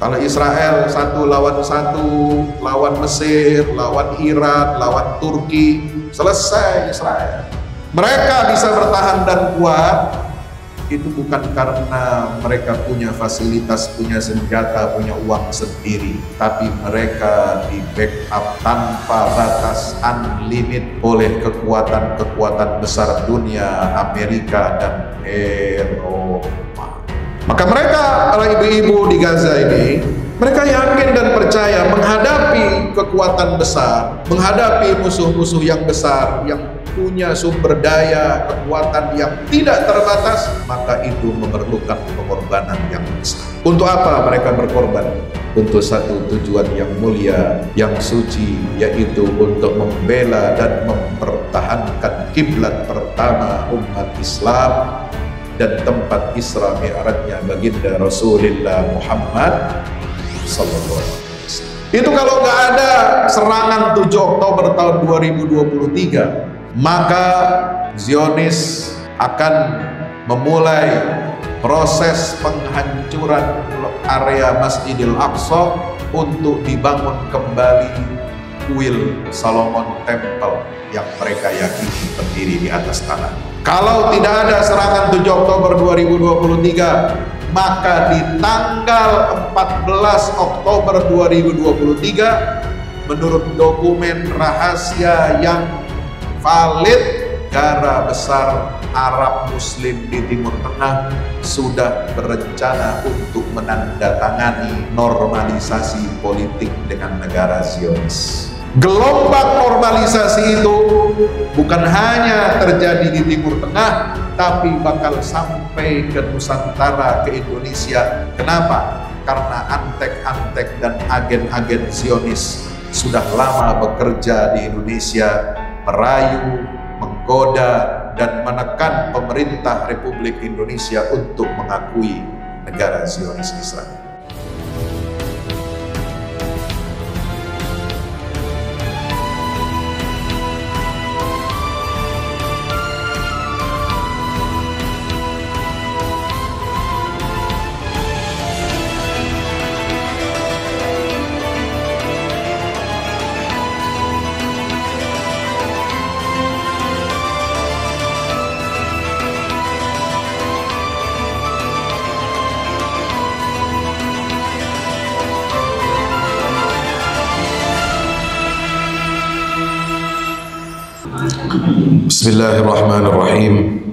Kalau Israel satu lawan Mesir, lawan Iran, lawan Turki, selesai Israel. Mereka bisa bertahan dan kuat, itu bukan karena mereka punya fasilitas, punya senjata, punya uang sendiri, tapi mereka di backup tanpa batas, unlimited oleh kekuatan-kekuatan besar dunia, Amerika dan Eropa. Maka mereka, para ibu-ibu di Gaza ini, mereka yakin dan percaya menghadapi kekuatan besar, menghadapi musuh-musuh yang besar, yang punya sumber daya, kekuatan yang tidak terbatas, maka itu memerlukan pengorbanan yang besar. Untuk apa mereka berkorban? Untuk satu tujuan yang mulia, yang suci, yaitu untuk membela dan mempertahankan kiblat pertama umat Islam dan tempat Isra Mi'rajnya baginda Rasulullah Muhammad sallallahu alaihi wasallam. Itu kalau nggak ada serangan 7 Oktober tahun 2023, maka Zionis akan memulai proses penghancuran area Masjidil Aqsa untuk dibangun kembali kuil Solomon Temple yang mereka yakini berdiri di atas tanah. Kalau tidak ada serangan 7 Oktober 2023, maka di tanggal 14 Oktober 2023, menurut dokumen rahasia yang valid, negara besar Arab Muslim di Timur Tengah sudah berencana untuk menandatangani normalisasi politik dengan negara Zionis. Gelombang normalisasi itu bukan hanya terjadi di Timur Tengah, tapi bakal sampai ke Nusantara, ke Indonesia. Kenapa? Karena antek-antek dan agen-agen Zionis sudah lama bekerja di Indonesia, merayu, menggoda, dan menekan pemerintah Republik Indonesia untuk mengakui negara Zionis Israel. Bismillahirrahmanirrahim.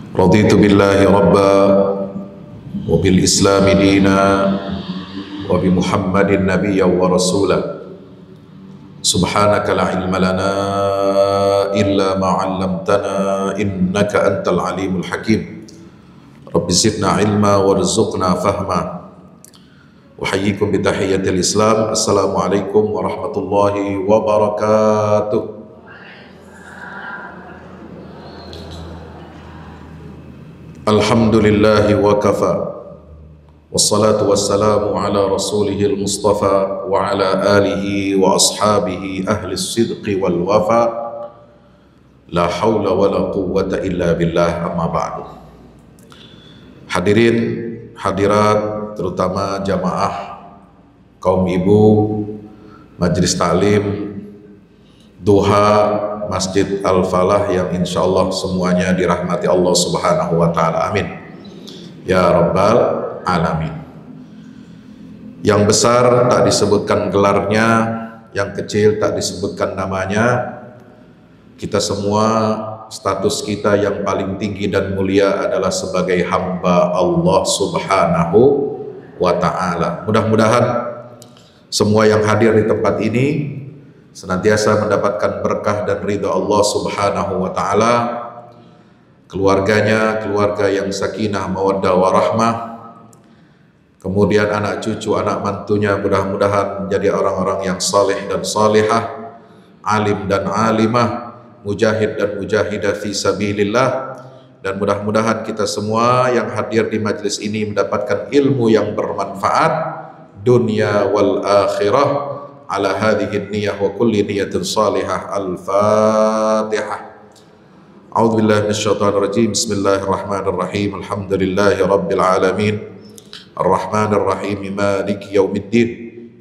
Raditu billahi rabba wa bil islami dina wa bi Muhammadin nabiyya wa rasula. Subhanaka la ilma lana illa ma 'allamtana innaka antal alimul hakim. Rabbi zidna ilma warzuqna fahma. Uhayyikum bi tahiyyatil Islam. Assalamualaikum warahmatullahi wabarakatuh. Alhamdulillahi wa kafa, wassalatu wassalamu ala rasulihil mustafa wa ala alihi wa ashabihi ahli sidqi wal wafa, la hawla wa la quwwata illa billah, amma ba'du. Hadirin hadirat, terutama jamaah kaum ibu, majlis taklim duha Masjid Al-Falah yang insya Allah semuanya dirahmati Allah Subhanahu wa Ta'ala, amin ya Rabbal Alamin. Yang besar tak disebutkan gelarnya, yang kecil tak disebutkan namanya. Kita semua status kita yang paling tinggi dan mulia adalah sebagai hamba Allah Subhanahu wa Ta'ala. Mudah-mudahan semua yang hadir di tempat ini senantiasa mendapatkan berkah dan ridha Allah Subhanahu wa Ta'ala, keluarganya keluarga yang sakinah mawaddah warahmah, kemudian anak cucu anak mantunya mudah-mudahan menjadi orang-orang yang saleh dan salihah, alim dan alimah, mujahid dan mujahidah fi sabilillah, dan mudah-mudahan kita semua yang hadir di majlis ini mendapatkan ilmu yang bermanfaat dunia wal akhirah. Ala hadhihi niyyah wa kulli niyatin salihah. Al-Fatihah. A'udzu billahi minasyaitonir rajim. Bismillahirrahmanirrahim. Alhamdulillahi rabbil alamin. Ar-Rahmanir Rahim, Maliki Yaumiddin,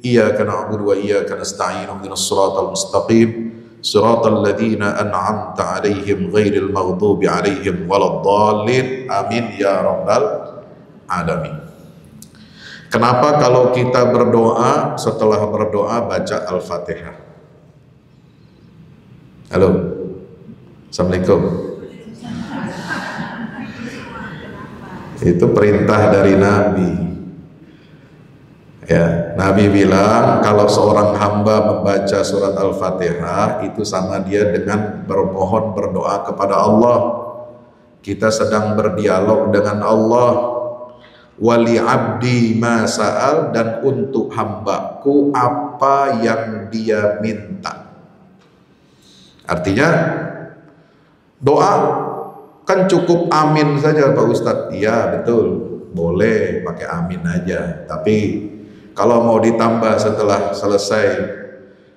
Iyyaka na'budu wa iyyaka nasta'in, ihdinas siratal mustaqim, siratal ladzina an'amta 'alaihim ghairil maghdubi 'alaihim waladdallin. Amin ya rabbal alamin. Kenapa kalau kita berdoa, setelah berdoa baca Al-Fatihah? Halo, Assalamualaikum. Itu perintah dari Nabi. Ya, Nabi bilang kalau seorang hamba membaca surat Al-Fatihah itu sama dia dengan bermohon, berdoa kepada Allah. Kita sedang berdialog dengan Allah. Wali abdi ma sa'al, dan untuk hambaku apa yang dia minta. Artinya doa kan cukup amin saja Pak Ustadz. Iya betul, boleh pakai amin aja. Tapi kalau mau ditambah setelah selesai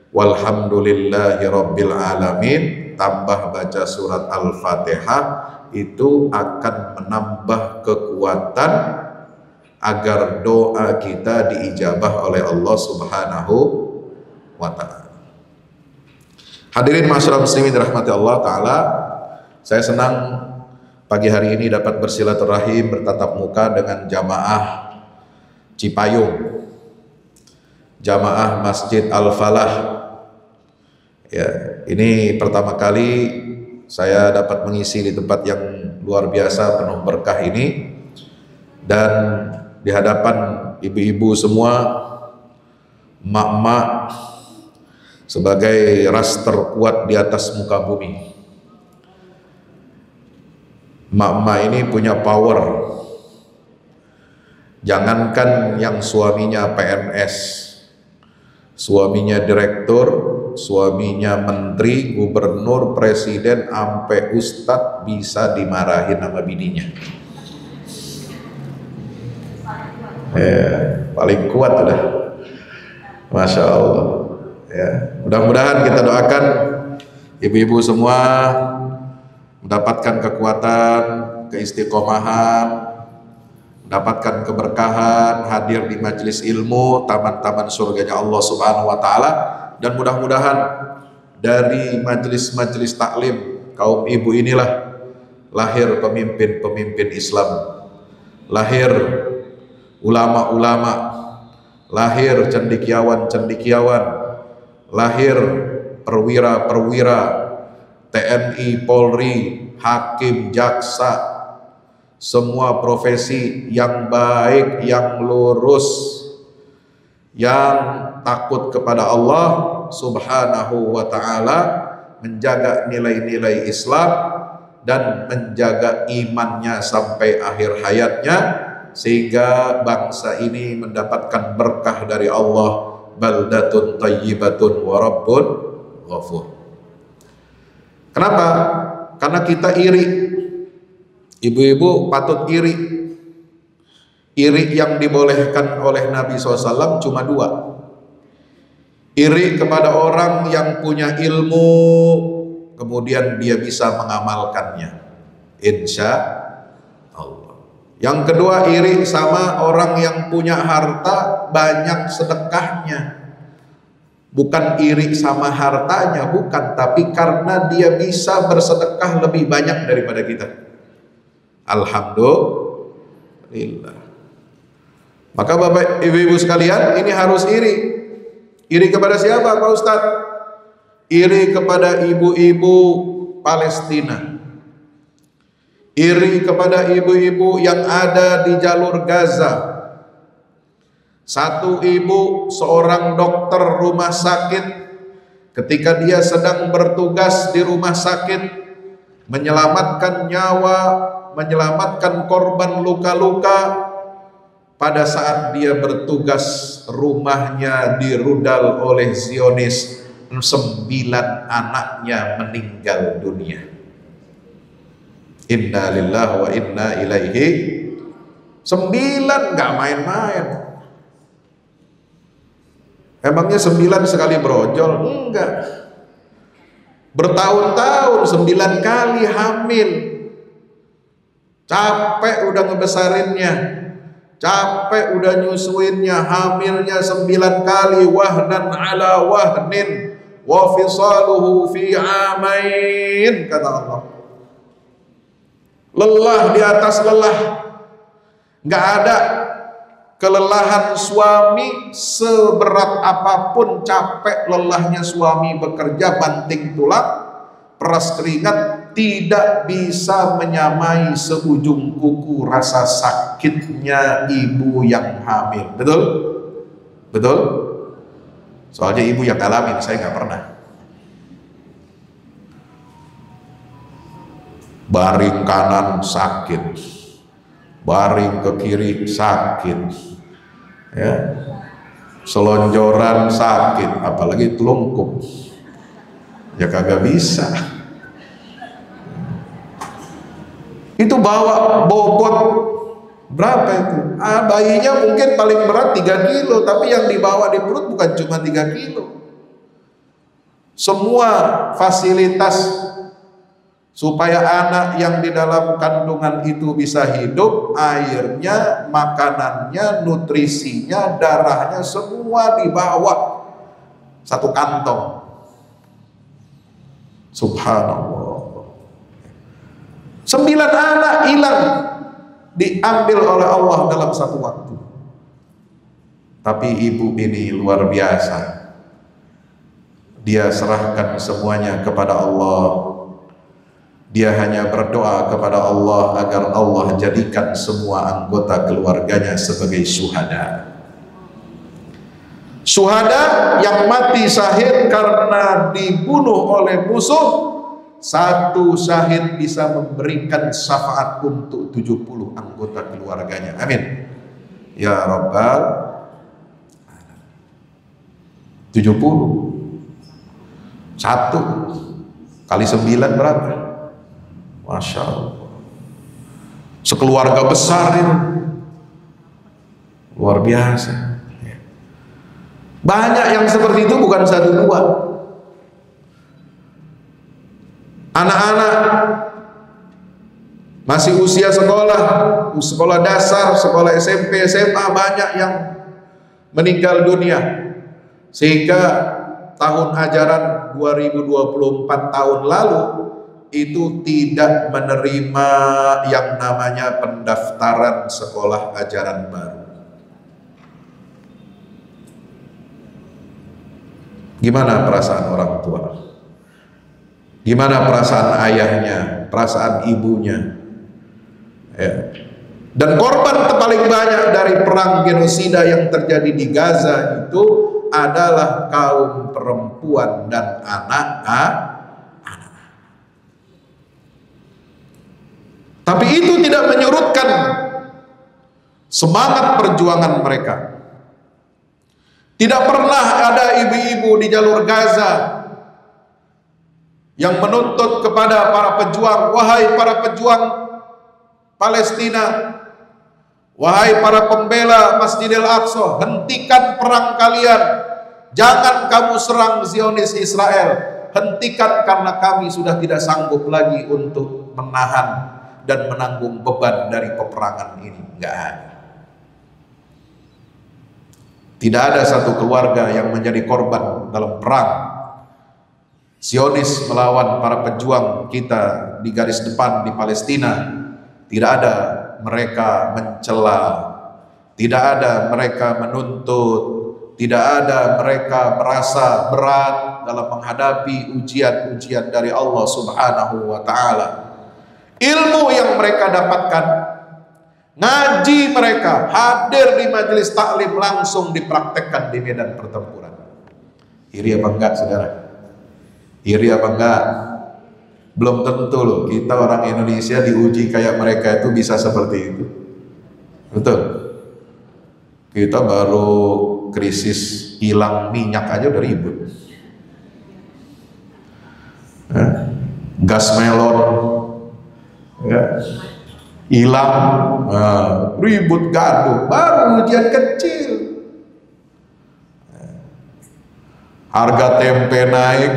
walhamdulillahi rabbil alamin, tambah baca surat Al-Fatihah, itu akan menambah kekuatan agar doa kita diijabah oleh Allah Subhanahu wa ta'ala. Hadirin masyarakat muslimin dirahmati Allah Ta'ala, saya senang pagi hari ini dapat bersilaturahim, bertatap muka dengan jamaah Cipayung, jamaah Masjid Al-Falah. Ya, ini pertama kali saya dapat mengisi di tempat yang luar biasa penuh berkah ini, dan di hadapan ibu-ibu semua, mak-mak, sebagai ras terkuat di atas muka bumi. Mak-mak ini punya power. Jangankan yang suaminya PNS, suaminya direktur, suaminya menteri, gubernur, presiden, sampai ustadz bisa dimarahin sama bininya. Paling kuat udah, Masya Allah. Ya, mudah-mudahan kita doakan ibu-ibu semua mendapatkan kekuatan, keistiqomahan, mendapatkan keberkahan, hadir di majelis ilmu, taman-taman surganya Allah Subhanahu wa ta'ala. Dan mudah-mudahan dari majelis-majelis taklim kaum ibu inilah lahir pemimpin-pemimpin Islam, lahir ulama-ulama, lahir cendekiawan-cendekiawan, lahir perwira-perwira TNI, Polri, hakim, jaksa, semua profesi yang baik, yang lurus, yang takut kepada Allah Subhanahu wa ta'ala, menjaga nilai-nilai Islam dan menjaga imannya sampai akhir hayatnya, sehingga bangsa ini mendapatkan berkah dari Allah, baldatun tayyibatun wa rabbun ghafur. Kenapa? Karena kita iri. Ibu-ibu patut iri. Iri yang dibolehkan oleh Nabi SAW cuma dua. Iri kepada orang yang punya ilmu, kemudian dia bisa mengamalkannya, insya Allah. Yang kedua, iri sama orang yang punya harta banyak sedekahnya. Bukan iri sama hartanya, bukan, tapi karena dia bisa bersedekah lebih banyak daripada kita. Alhamdulillah. Maka Bapak Ibu-ibu sekalian, ini harus iri. Iri kepada siapa Pak Ustadz? Iri kepada ibu-ibu Palestina. Iri kepada ibu-ibu yang ada di jalur Gaza. Satu ibu, seorang dokter rumah sakit, ketika dia sedang bertugas di rumah sakit, menyelamatkan nyawa, menyelamatkan korban luka-luka, pada saat dia bertugas rumahnya dirudal oleh Zionis, 9 anaknya meninggal dunia. Inna lillahi wa inna ilaihi. 9, gak main-main. Emangnya 9 sekali brojol? Enggak. Bertahun-tahun 9 kali hamil. Capek udah ngebesarinnya, capek udah nyusuinnya, hamilnya 9 kali, wahnan ala wahnin, wa fisaluhu fi amain, kata Allah. Lelah di atas lelah. Nggak ada kelelahan suami seberat apapun capek lelahnya suami bekerja banting tulang, peras keringat, tidak bisa menyamai seujung kuku rasa sakitnya ibu yang hamil. Betul? Betul? Soalnya ibu yang ngalamin, saya nggak pernah. Baring kanan sakit, baring ke kiri sakit, ya, selonjoran sakit, apalagi telungkup, ya kagak bisa. Itu bawa bobot berapa itu? Bayinya mungkin paling berat 3 kilo, tapi yang dibawa di perut bukan cuma 3 kilo. Semua fasilitas supaya anak yang di dalam kandungan itu bisa hidup, airnya, makanannya, nutrisinya, darahnya, semua dibawa satu kantong. Subhanallah. 9 anak hilang, diambil oleh Allah dalam satu waktu. Tapi ibu ini luar biasa. Dia serahkan semuanya kepada Allah. Dia hanya berdoa kepada Allah agar Allah jadikan semua anggota keluarganya sebagai syuhada. Syuhada yang mati syahid karena dibunuh oleh musuh. Satu syahid bisa memberikan syafaat untuk 70 anggota keluarganya. Amin. Ya Rabbal 70. 1 kali 9 berapa? Masya Allah. Sekeluarga besar itu. Luar biasa. Banyak yang seperti itu, bukan 1-2. Anak-anak masih usia sekolah dasar, sekolah SMP, SMA, banyak yang meninggal dunia. Sehingga tahun ajaran 2024 tahun lalu itu tidak menerima yang namanya pendaftaran sekolah ajaran baru. Gimana perasaan orang tua? Gimana perasaan ayahnya, perasaan ibunya? Ya. Dan korban paling banyak dari perang genosida yang terjadi di Gaza itu adalah kaum perempuan dan anak-anak. Tapi itu tidak menyurutkan semangat perjuangan mereka. Tidak pernah ada ibu-ibu di jalur Gaza yang menuntut kepada para pejuang, wahai para pejuang Palestina, wahai para pembela Masjidil Aqsa, hentikan perang kalian, jangan kamu serang Zionis Israel, hentikan karena kami sudah tidak sanggup lagi untuk menahan dan menanggung beban dari peperangan ini. Enggak ada. Tidak ada satu keluarga yang menjadi korban dalam perang Zionis melawan para pejuang kita di garis depan di Palestina. Tidak ada mereka mencela, tidak ada mereka menuntut, tidak ada mereka merasa berat dalam menghadapi ujian-ujian dari Allah Subhanahu wa Ta'ala. Ilmu yang mereka dapatkan, ngaji mereka, hadir di majelis taklim, langsung dipraktekkan di medan pertempuran. Iri apa enggak, saudara? Iri apa enggak? Belum tentu loh kita orang Indonesia diuji kayak mereka itu bisa seperti itu. Betul. Kita baru krisis hilang minyak aja udah ribut. Gas melon ya, hilang, ribut gaduh, baru ujian kecil. Harga tempe naik,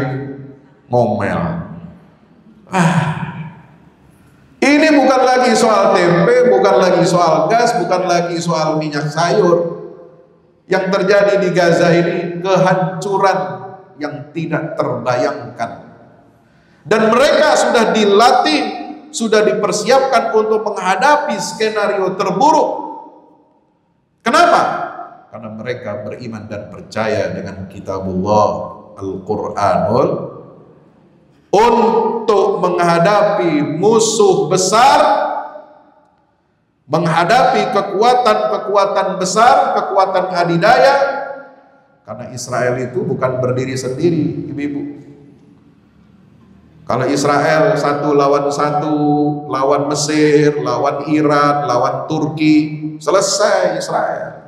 ngomel. Ini bukan lagi soal tempe, bukan lagi soal gas, bukan lagi soal minyak sayur. Yang terjadi di Gaza ini kehancuran yang tidak terbayangkan. Dan mereka sudah dilatih, sudah dipersiapkan untuk menghadapi skenario terburuk. Kenapa? Karena mereka beriman dan percaya dengan kitabullah Al-Quranul untuk menghadapi musuh besar, menghadapi kekuatan-kekuatan besar, kekuatan adidaya. Karena Israel itu bukan berdiri sendiri, ibu-ibu. Kalau Israel satu, lawan Mesir, lawan Iran, lawan Turki, selesai Israel.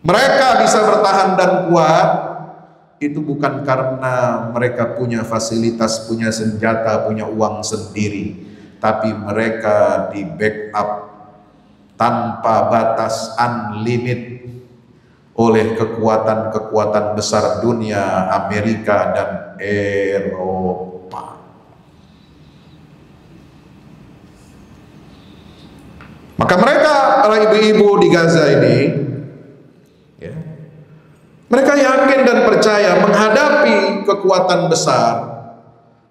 Mereka bisa bertahan dan kuat, itu bukan karena mereka punya fasilitas, punya senjata, punya uang sendiri, tapi mereka di backup tanpa batas, unlimited oleh kekuatan-kekuatan besar dunia, Amerika dan Eropa. Maka mereka, para ibu-ibu di Gaza ini, ya, mereka yakin dan percaya menghadapi kekuatan besar,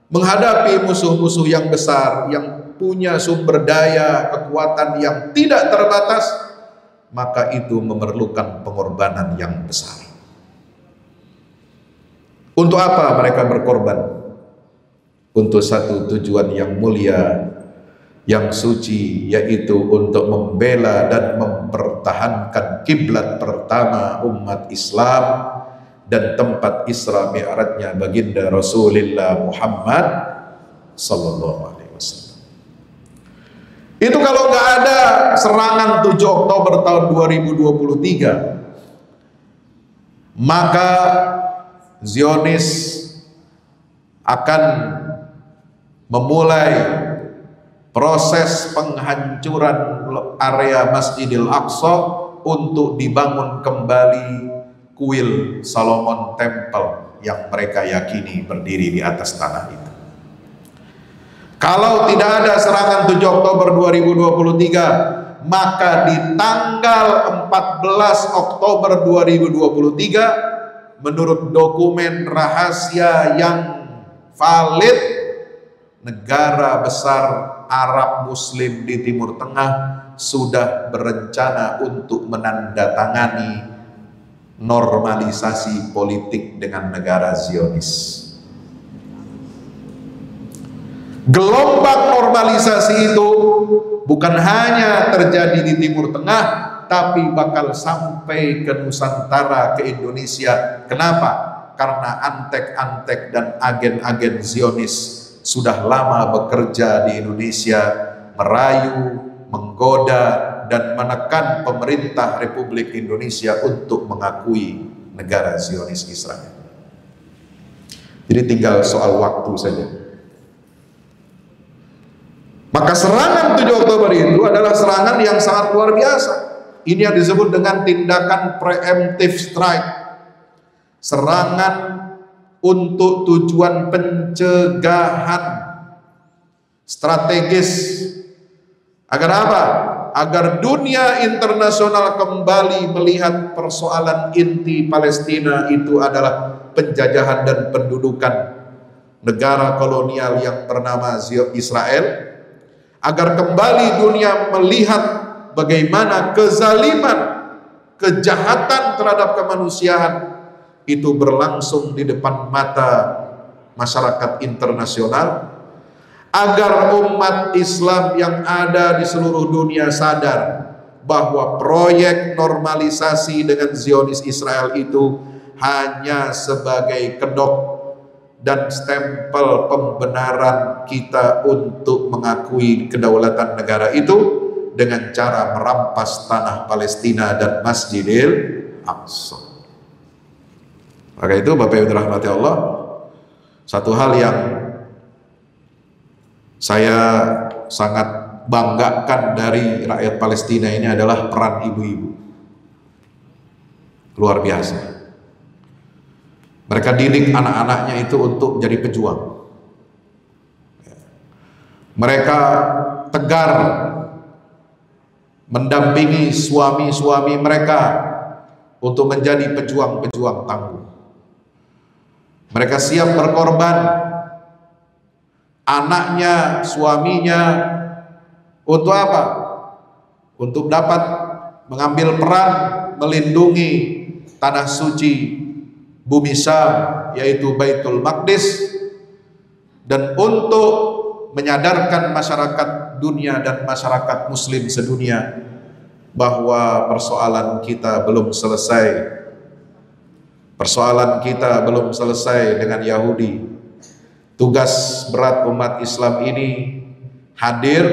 menghadapi musuh-musuh yang besar, yang punya sumber daya, kekuatan yang tidak terbatas, maka itu memerlukan pengorbanan yang besar. Untuk apa mereka berkorban? Untuk satu tujuan yang mulia, yang suci, yaitu untuk membela dan mempertahankan kiblat pertama umat Islam dan tempat Isra Mi'rajnya baginda Rasulullah Muhammad sallallahu alaihi wasallam. Itu kalau nggak ada serangan 7 Oktober tahun 2023, maka Zionis akan memulai proses penghancuran area Masjidil Aqsa untuk dibangun kembali kuil Solomon Temple yang mereka yakini berdiri di atas tanah itu. Kalau tidak ada serangan 7 Oktober 2023, maka di tanggal 14 Oktober 2023, menurut dokumen rahasia yang valid, negara besar Arab Muslim di Timur Tengah sudah berencana untuk menandatangani normalisasi politik dengan negara Zionis. Gelombang normalisasi itu bukan hanya terjadi di Timur Tengah, tapi bakal sampai ke Nusantara, ke Indonesia. Kenapa? Karena antek-antek dan agen-agen Zionis sudah lama bekerja di Indonesia, merayu, menggoda, dan menekan pemerintah Republik Indonesia untuk mengakui negara Zionis Israel. Jadi tinggal soal waktu saja. Maka serangan 7 Oktober itu adalah serangan yang sangat luar biasa. Ini yang disebut dengan tindakan preemptive strike. Serangan untuk tujuan pencegahan strategis. Agar apa? Agar dunia internasional kembali melihat persoalan inti Palestina itu adalah penjajahan dan pendudukan negara kolonial yang bernama Israel. Agar kembali dunia melihat bagaimana kezaliman, kejahatan terhadap kemanusiaan itu berlangsung di depan mata masyarakat internasional. Agar umat Islam yang ada di seluruh dunia sadar bahwa proyek normalisasi dengan Zionis Israel itu hanya sebagai kedok dan stempel pembenaran kita untuk mengakui kedaulatan negara itu dengan cara merampas tanah Palestina dan Masjidil Aqsa. Maka itu Bapak Ibu dirahmati Allah, satu hal yang saya sangat banggakan dari rakyat Palestina ini adalah peran ibu-ibu. Luar biasa. Mereka didik anak-anaknya itu untuk jadi pejuang. Mereka tegar mendampingi suami-suami mereka untuk menjadi pejuang-pejuang tangguh. Mereka siap berkorban anaknya, suaminya, untuk apa? Untuk dapat mengambil peran melindungi tanah suci bumi Syam, yaitu Baitul Maqdis, dan untuk menyadarkan masyarakat dunia dan masyarakat muslim sedunia bahwa persoalan kita belum selesai. Persoalan kita belum selesai dengan Yahudi. Tugas berat umat Islam ini hadir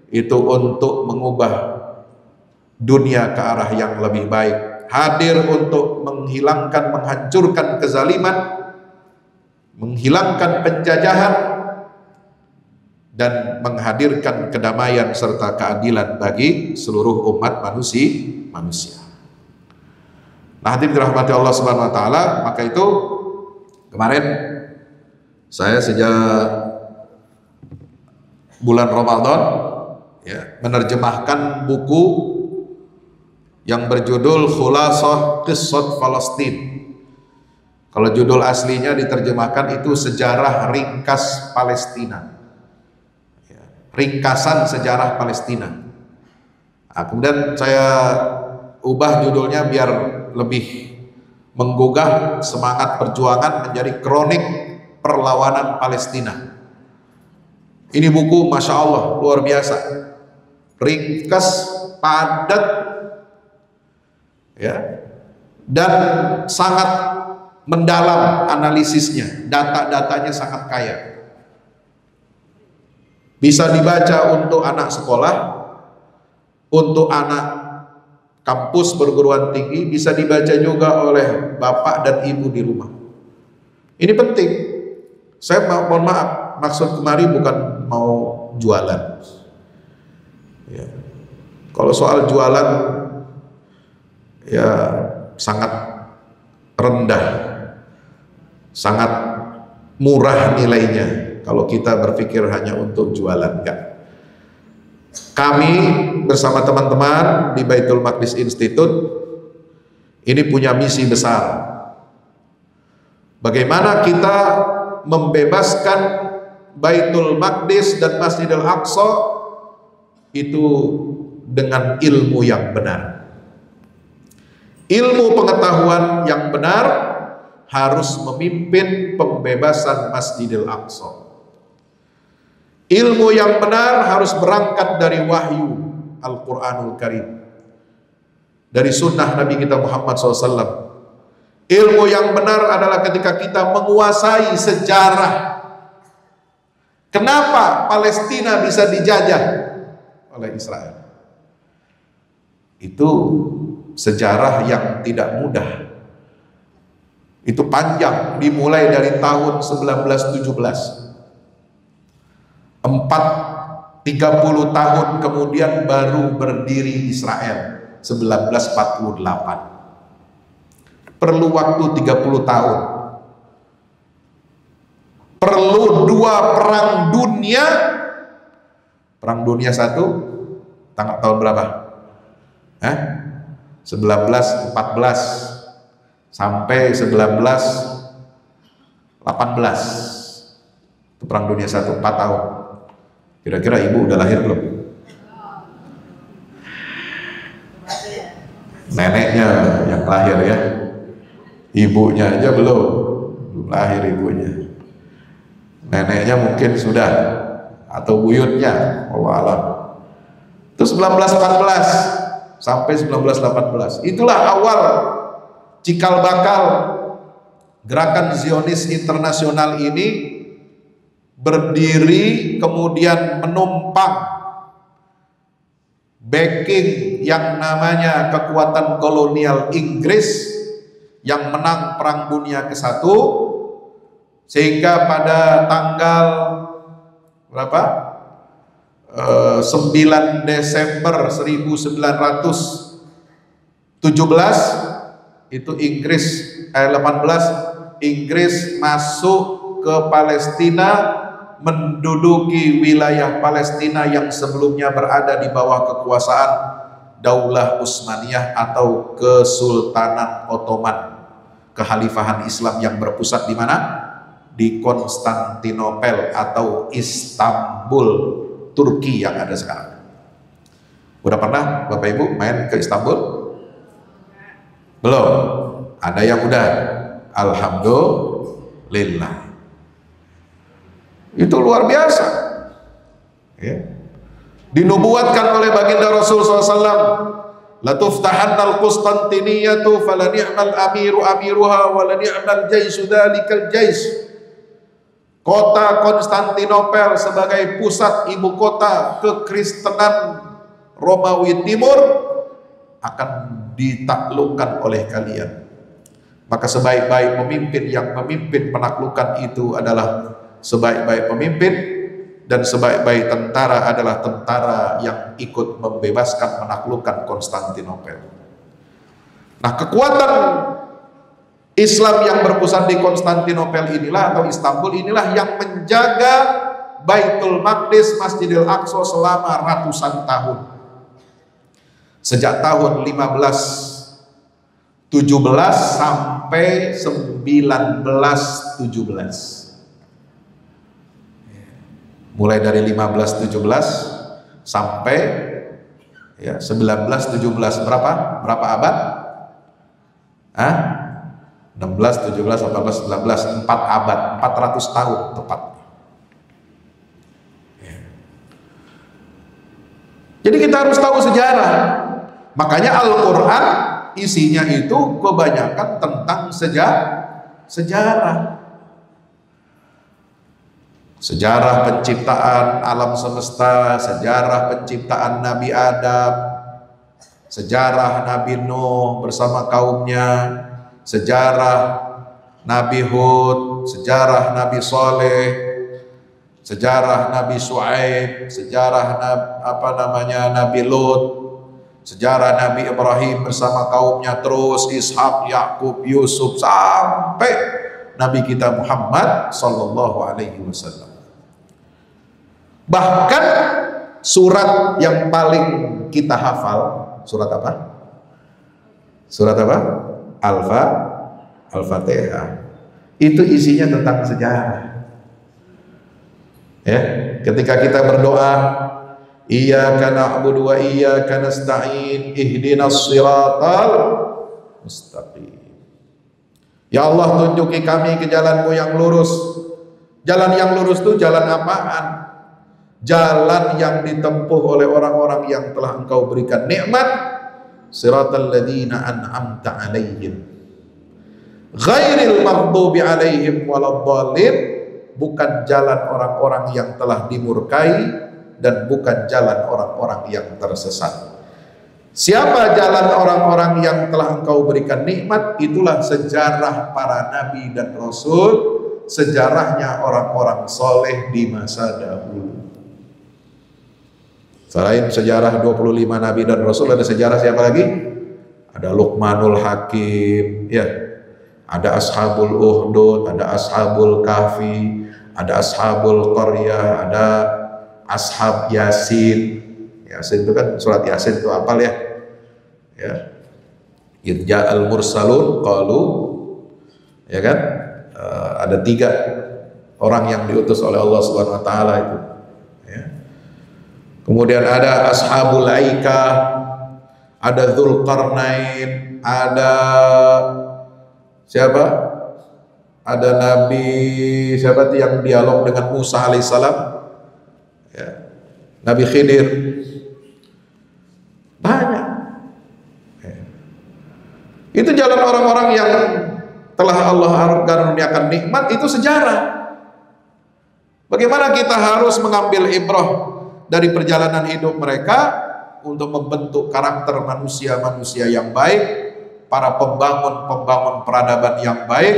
itu untuk mengubah dunia ke arah yang lebih baik. Hadir untuk menghilangkan, menghancurkan kezaliman, menghilangkan penjajahan, dan menghadirkan kedamaian serta keadilan bagi seluruh umat manusia. Nah, hadirin dirahmati Allah Subhanahu wa taala, maka itu kemarin saya sejak bulan Ramadan ya, menerjemahkan buku yang berjudul Khulasah Qissat Palestin. Kalau judul aslinya diterjemahkan itu Sejarah Ringkas Palestina. Ya, ringkasan sejarah Palestina. Nah, kemudian saya ubah judulnya biar lebih menggugah semangat perjuangan menjadi kronik perlawanan Palestina. Ini buku Masya Allah luar biasa, ringkas, padat, ya, dan sangat mendalam analisisnya, data-datanya sangat kaya. Bisa dibaca untuk anak sekolah, untuk anak kampus perguruan tinggi, bisa dibaca juga oleh bapak dan ibu di rumah. Ini penting. Saya mohon maaf, maksud kemari bukan mau jualan. Ya. Kalau soal jualan, ya sangat rendah, sangat murah nilainya. Kalau kita berpikir hanya untuk jualan, enggak. Kami bersama teman-teman di Baitul Maqdis Institute ini punya misi besar. Bagaimana kita membebaskan Baitul Maqdis dan Masjidil Aqsa itu dengan ilmu yang benar. Ilmu pengetahuan yang benar harus memimpin pembebasan Masjidil Aqsa. Ilmu yang benar harus berangkat dari wahyu Al-Quranul Karim, dari sunnah Nabi kita Muhammad SAW. Ilmu yang benar adalah ketika kita menguasai sejarah. Kenapa Palestina bisa dijajah oleh Israel? Itu sejarah yang tidak mudah. Itu panjang, dimulai dari tahun 1917. 30 tahun kemudian baru berdiri Israel, 1948. Perlu waktu 30 tahun. Perlu 2 perang dunia. Perang dunia 1 tahun berapa? 1914 sampai 1918. Itu perang dunia 1, 4 tahun. Kira-kira ibu udah lahir belum? Neneknya yang lahir ya, ibunya aja belum lahir ibunya. Neneknya mungkin sudah, atau buyutnya, Allah alam. Itu 1914 sampai 1918. Itulah awal cikal bakal gerakan Zionis internasional ini berdiri, kemudian menumpang backing yang namanya kekuatan kolonial Inggris yang menang Perang Dunia ke-1, sehingga pada tanggal berapa? 9 Desember 1917 itu Inggris 18 Inggris masuk ke Palestina menduduki wilayah Palestina yang sebelumnya berada di bawah kekuasaan Daulah Utsmaniyah atau Kesultanan Ottoman, kehalifahan Islam yang berpusat di mana? Di Konstantinopel atau Istanbul, Turki yang ada sekarang. Udah pernah Bapak Ibu main ke Istanbul? Belum? Ada yang udah? Alhamdulillah. Itu luar biasa, ya. Dinubuatkan oleh baginda Rasul SAW, la tuftahanna al-Qustantiniyatu fala ni'mal amiru amiruha wa la ni'mal jaisu dzalikal jais. Kota Konstantinopel sebagai pusat ibu kota kekristenan Romawi Timur akan ditaklukkan oleh kalian. Maka sebaik-baik pemimpin yang memimpin penaklukan itu adalah sebaik-baik pemimpin, dan sebaik-baik tentara adalah tentara yang ikut membebaskan menaklukkan Konstantinopel. Nah, kekuatan Islam yang berpusat di Konstantinopel inilah atau Istanbul inilah yang menjaga Baitul Maqdis, Masjidil Aqsa selama ratusan tahun. Sejak tahun 1517 sampai 1917. Mulai dari 1517 sampai ya 1917, berapa abad? 16, 17, 18, 19, 4 abad, 400 tahun tepat. Jadi kita harus tahu sejarah. Makanya Al-Quran isinya itu kebanyakan tentang sejarah. Sejarah penciptaan alam semesta, sejarah penciptaan Nabi Adam, sejarah Nabi Nuh bersama kaumnya, sejarah Nabi Hud, sejarah Nabi Saleh, sejarah Nabi Shu'aib, sejarah Nabi Lut, sejarah Nabi Ibrahim bersama kaumnya, terus Ishak, Yakub, Yusuf, sampai Nabi kita Muhammad sallallahu alaihi wasallam. Bahkan surat yang paling kita hafal, surat apa? Surat apa? Al-Fatihah. Itu isinya tentang sejarah. Ya, ketika kita berdoa, iyyaka na'budu wa iyyaka nasta'in, ihdinas siratal mustaqim. Ya Allah, tunjuki kami ke jalan-Mu yang lurus. Jalan yang lurus itu jalan apaan? Jalan yang ditempuh oleh orang-orang yang telah Engkau berikan nikmat. Siratal ladzina an'amta 'alaihim ghairil maghdubi 'alaihim waladdallin. Bukan jalan orang-orang yang telah dimurkai dan bukan jalan orang-orang yang tersesat. Siapa jalan orang-orang yang telah Engkau berikan nikmat? Itulah sejarah para nabi dan rasul, sejarahnya orang-orang soleh di masa dahulu. Selain sejarah 25 nabi dan rasul, ada sejarah siapa lagi? Ada Luqmanul Hakim, ya. Ada Ashabul Uhdud, ada Ashabul Kahfi, ada Ashabul Qaryah, ada Ashab Yasin. Yasin itu kan surat Yasin itu apal ya? Ya. Idja'al mursalun qalu, ya kan? Ada 3 orang yang diutus oleh Allah Subhanahu wa taala itu. Ya. Kemudian ada Ashabul Aikah, ada Dzulqarnain, ada siapa? Ada Nabi siapa yang dialog dengan Musa alaihissalam? Ya. Nabi Khidir. Banyak. Ya. Itu jalan orang-orang yang telah Allah karuniakan nikmat, itu sejarah. Bagaimana kita harus mengambil ibrah dari perjalanan hidup mereka untuk membentuk karakter manusia-manusia yang baik, para pembangun peradaban yang baik,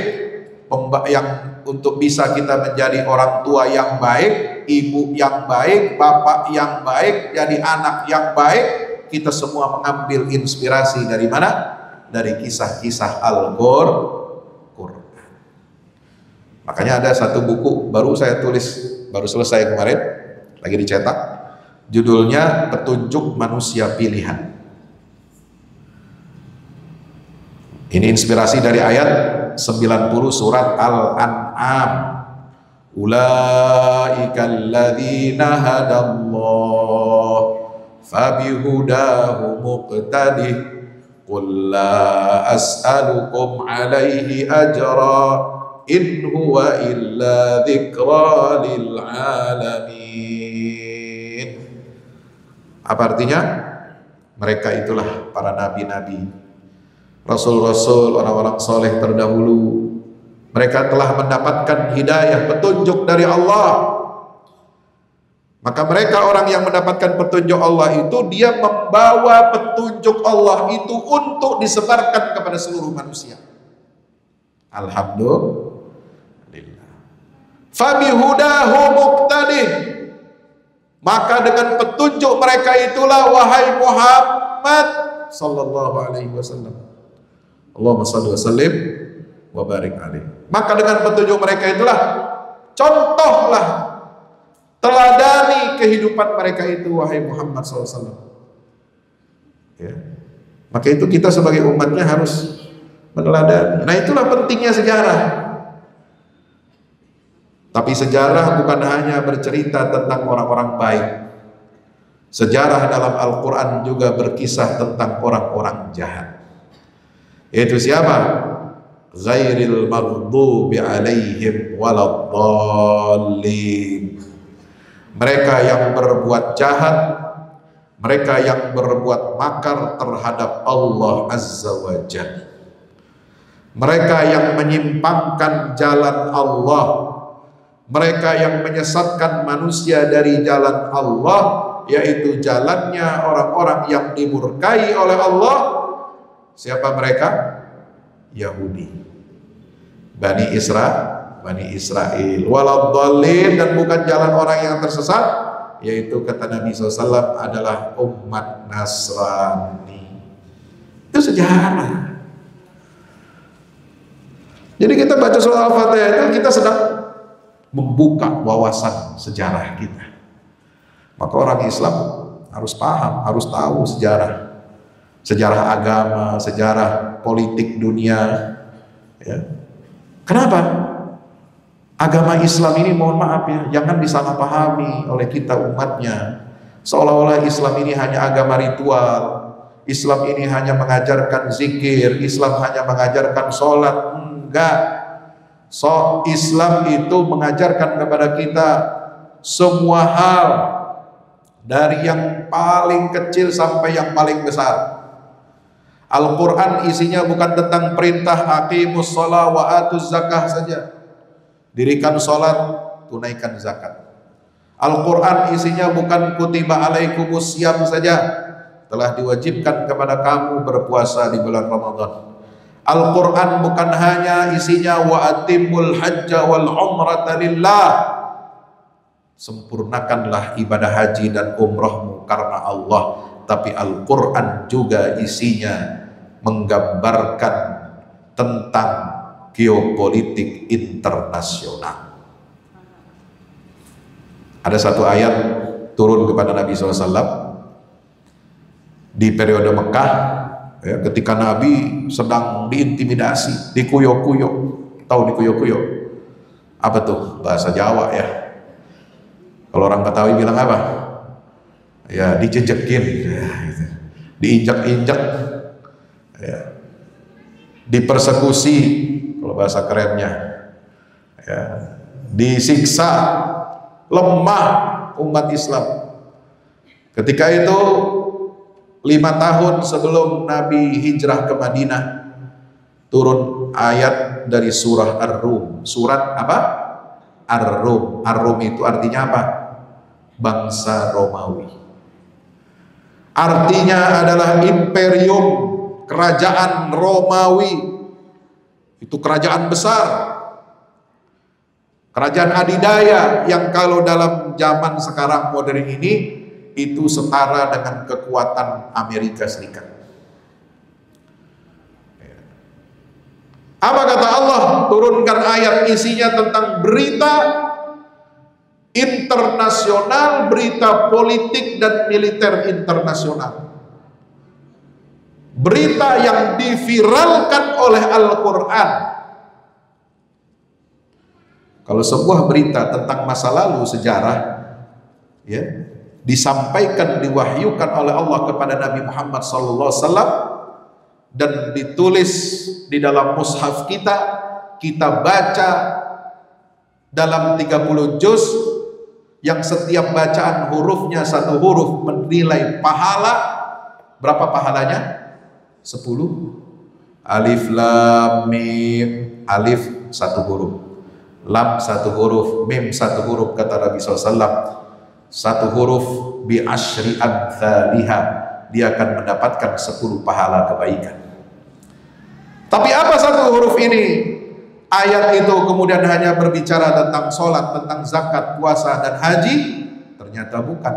yang untuk bisa kita menjadi orang tua yang baik, ibu yang baik, bapak yang baik, jadi anak yang baik. Kita semua mengambil inspirasi dari mana? Dari kisah-kisah Al-Qur'an. Makanya ada satu buku baru saya tulis baru selesai kemarin, lagi dicetak. Judulnya Petunjuk Manusia Pilihan. Ini inspirasi dari ayat 90 surat Al-An'am. Ulaikal ladzina hadallah fabihudahu muqtadih qul la as'alukum alaihi ajra in huwa illa dzikra lil alamin. Apa artinya? Mereka itulah para nabi-nabi, rasul-rasul, orang-orang soleh terdahulu. Mereka telah mendapatkan hidayah, petunjuk dari Allah. Maka mereka orang yang mendapatkan petunjuk Allah itu, dia membawa petunjuk Allah itu untuk disebarkan kepada seluruh manusia. Alhamdulillah. Fabihudahu muqtadih. Maka dengan petunjuk mereka itulah, wahai Muhammad sallallahu alaihi wasallam, Allahumma shalli wa sallim wa barik alaihi. Maka dengan petunjuk mereka itulah, contohlah, teladani kehidupan mereka itu, wahai Muhammad SAW. Ya. Maka itu kita sebagai umatnya harus meneladani. Nah, itulah pentingnya sejarah. Tapi sejarah bukan hanya bercerita tentang orang-orang baik. Sejarah dalam Al-Quran juga berkisah tentang orang-orang jahat. Yaitu siapa? Ghairil maghdubi alaihim waladdallin. Mereka yang berbuat jahat, mereka yang berbuat makar terhadap Allah Azza wa Jalla, mereka yang menyimpangkan jalan Allah, mereka yang menyesatkan manusia dari jalan Allah, yaitu jalannya orang-orang yang dimurkai oleh Allah. Siapa mereka? Yahudi, Bani Israel, waladdallin, dan bukan jalan orang yang tersesat, yaitu kata Nabi SAW adalah umat Nasrani. Itu sejarah. Jadi kita baca surah Al-Fatihah itu, kita sedang membuka wawasan sejarah kita. Maka orang Islam harus paham, harus tahu sejarah. Sejarah agama, sejarah politik dunia. Ya. Kenapa? Agama Islam ini, mohon maaf ya, jangan disalahpahami oleh kita umatnya. Seolah-olah Islam ini hanya agama ritual, Islam ini hanya mengajarkan zikir, Islam hanya mengajarkan sholat. Enggak. Islam itu mengajarkan kepada kita semua hal, dari yang paling kecil sampai yang paling besar. Al-Quran isinya bukan tentang perintah aqimus shalah wa atuz zakah saja. Dirikan sholat, tunaikan zakat. Al-Quran isinya bukan kutiba alaikumus syiyam saja, telah diwajibkan kepada kamu berpuasa di bulan Ramadan. Al-Quran bukan hanya isinya wa atimul hajja wal umrata lillah, sempurnakanlah ibadah haji dan umrahmu karena Allah. Tapi Al-Quran juga isinya menggambarkan tentang geopolitik internasional. Ada satu ayat turun kepada Nabi SAW di periode Mekah, ya, ketika Nabi sedang diintimidasi, dikuyok-kuyok. Tahu dikuyok-kuyok? Apa tuh? Bahasa Jawa ya. Kalau orang Betawi bilang apa? Ya, dijejekin, ya, gitu. Diinjak-injak, ya, dipersekusi, kalau bahasa kerennya, ya, disiksa, lemah umat Islam. Ketika itu 5 tahun sebelum Nabi hijrah ke Madinah, turun ayat dari surah Ar-Rum. Surat apa? Ar-Rum. Ar-Rum itu artinya apa? Bangsa Romawi. Artinya adalah imperium, kerajaan Romawi. Itu kerajaan besar, kerajaan adidaya yang kalau dalam zaman sekarang modern ini itu setara dengan kekuatan Amerika Serikat. Apa kata Allah? Turunkan ayat isinya tentang berita internasional, berita politik dan militer internasional. Berita yang diviralkan oleh Al-Quran. Kalau sebuah berita tentang masa lalu, sejarah, ya, disampaikan, diwahyukan oleh Allah kepada Nabi Muhammad SAW dan ditulis di dalam mushaf kita, kita baca dalam 30 juz, yang setiap bacaan hurufnya satu huruf bernilai pahala. Berapa pahalanya? 10. Alif lam mim. Alif satu huruf, lam satu huruf, mim satu huruf, kata Nabi SAW. Satu huruf bi asyri amthaliha, dia akan mendapatkan 10 pahala kebaikan. Tapi apa satu huruf ini? Ayat itu kemudian hanya berbicara tentang sholat, tentang zakat, puasa, dan haji? Ternyata bukan.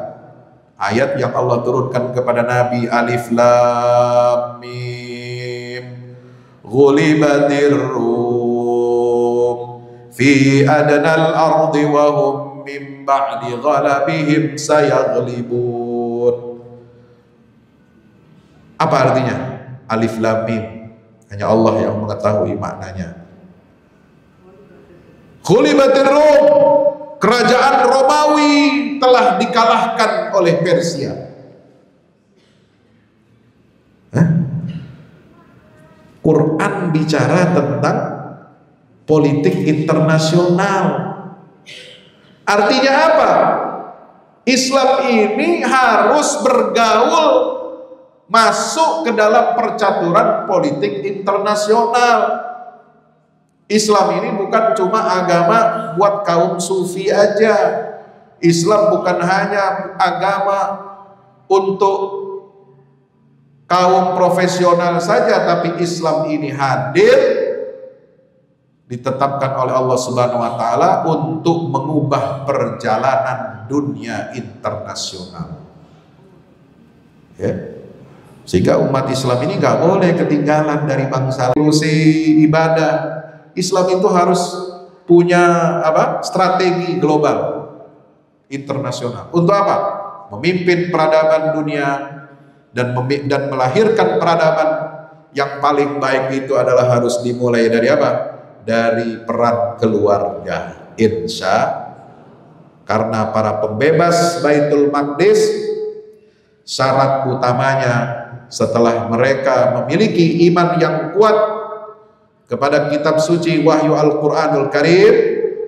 Ayat yang Allah turunkan kepada Nabi, Alif Lam Mim, ghulibatir Rum fi adnal ardi wa hum min ba'di ghalabihim sayaghlibun. Apa artinya Alif Lam Mim? Hanya Allah yang mengetahui maknanya. Ghulibatir Rum, kerajaan Romawi telah dikalahkan oleh Persia. Quran bicara tentang politik internasional. Artinya apa? Islam ini harus bergaul, masuk ke dalam percaturan politik internasional. Islam ini bukan cuma agama buat kaum sufi aja. Islam bukan hanya agama untuk kaum profesional saja, tapi Islam ini hadir, ditetapkan oleh Allah Subhanahu wa taala untuk mengubah perjalanan dunia internasional. Ya. Sehingga umat Islam ini nggak boleh ketinggalan dari bangsa. Fungsi ibadah Islam itu harus punya apa? Strategi global internasional. Untuk apa? Memimpin peradaban dunia dan melahirkan peradaban yang paling baik. Itu adalah harus dimulai dari apa? Dari peran keluarga. Karena para pembebas Baitul Maqdis, syarat utamanya setelah mereka memiliki iman yang kuat kepada kitab suci wahyu Al-Quranul Karim,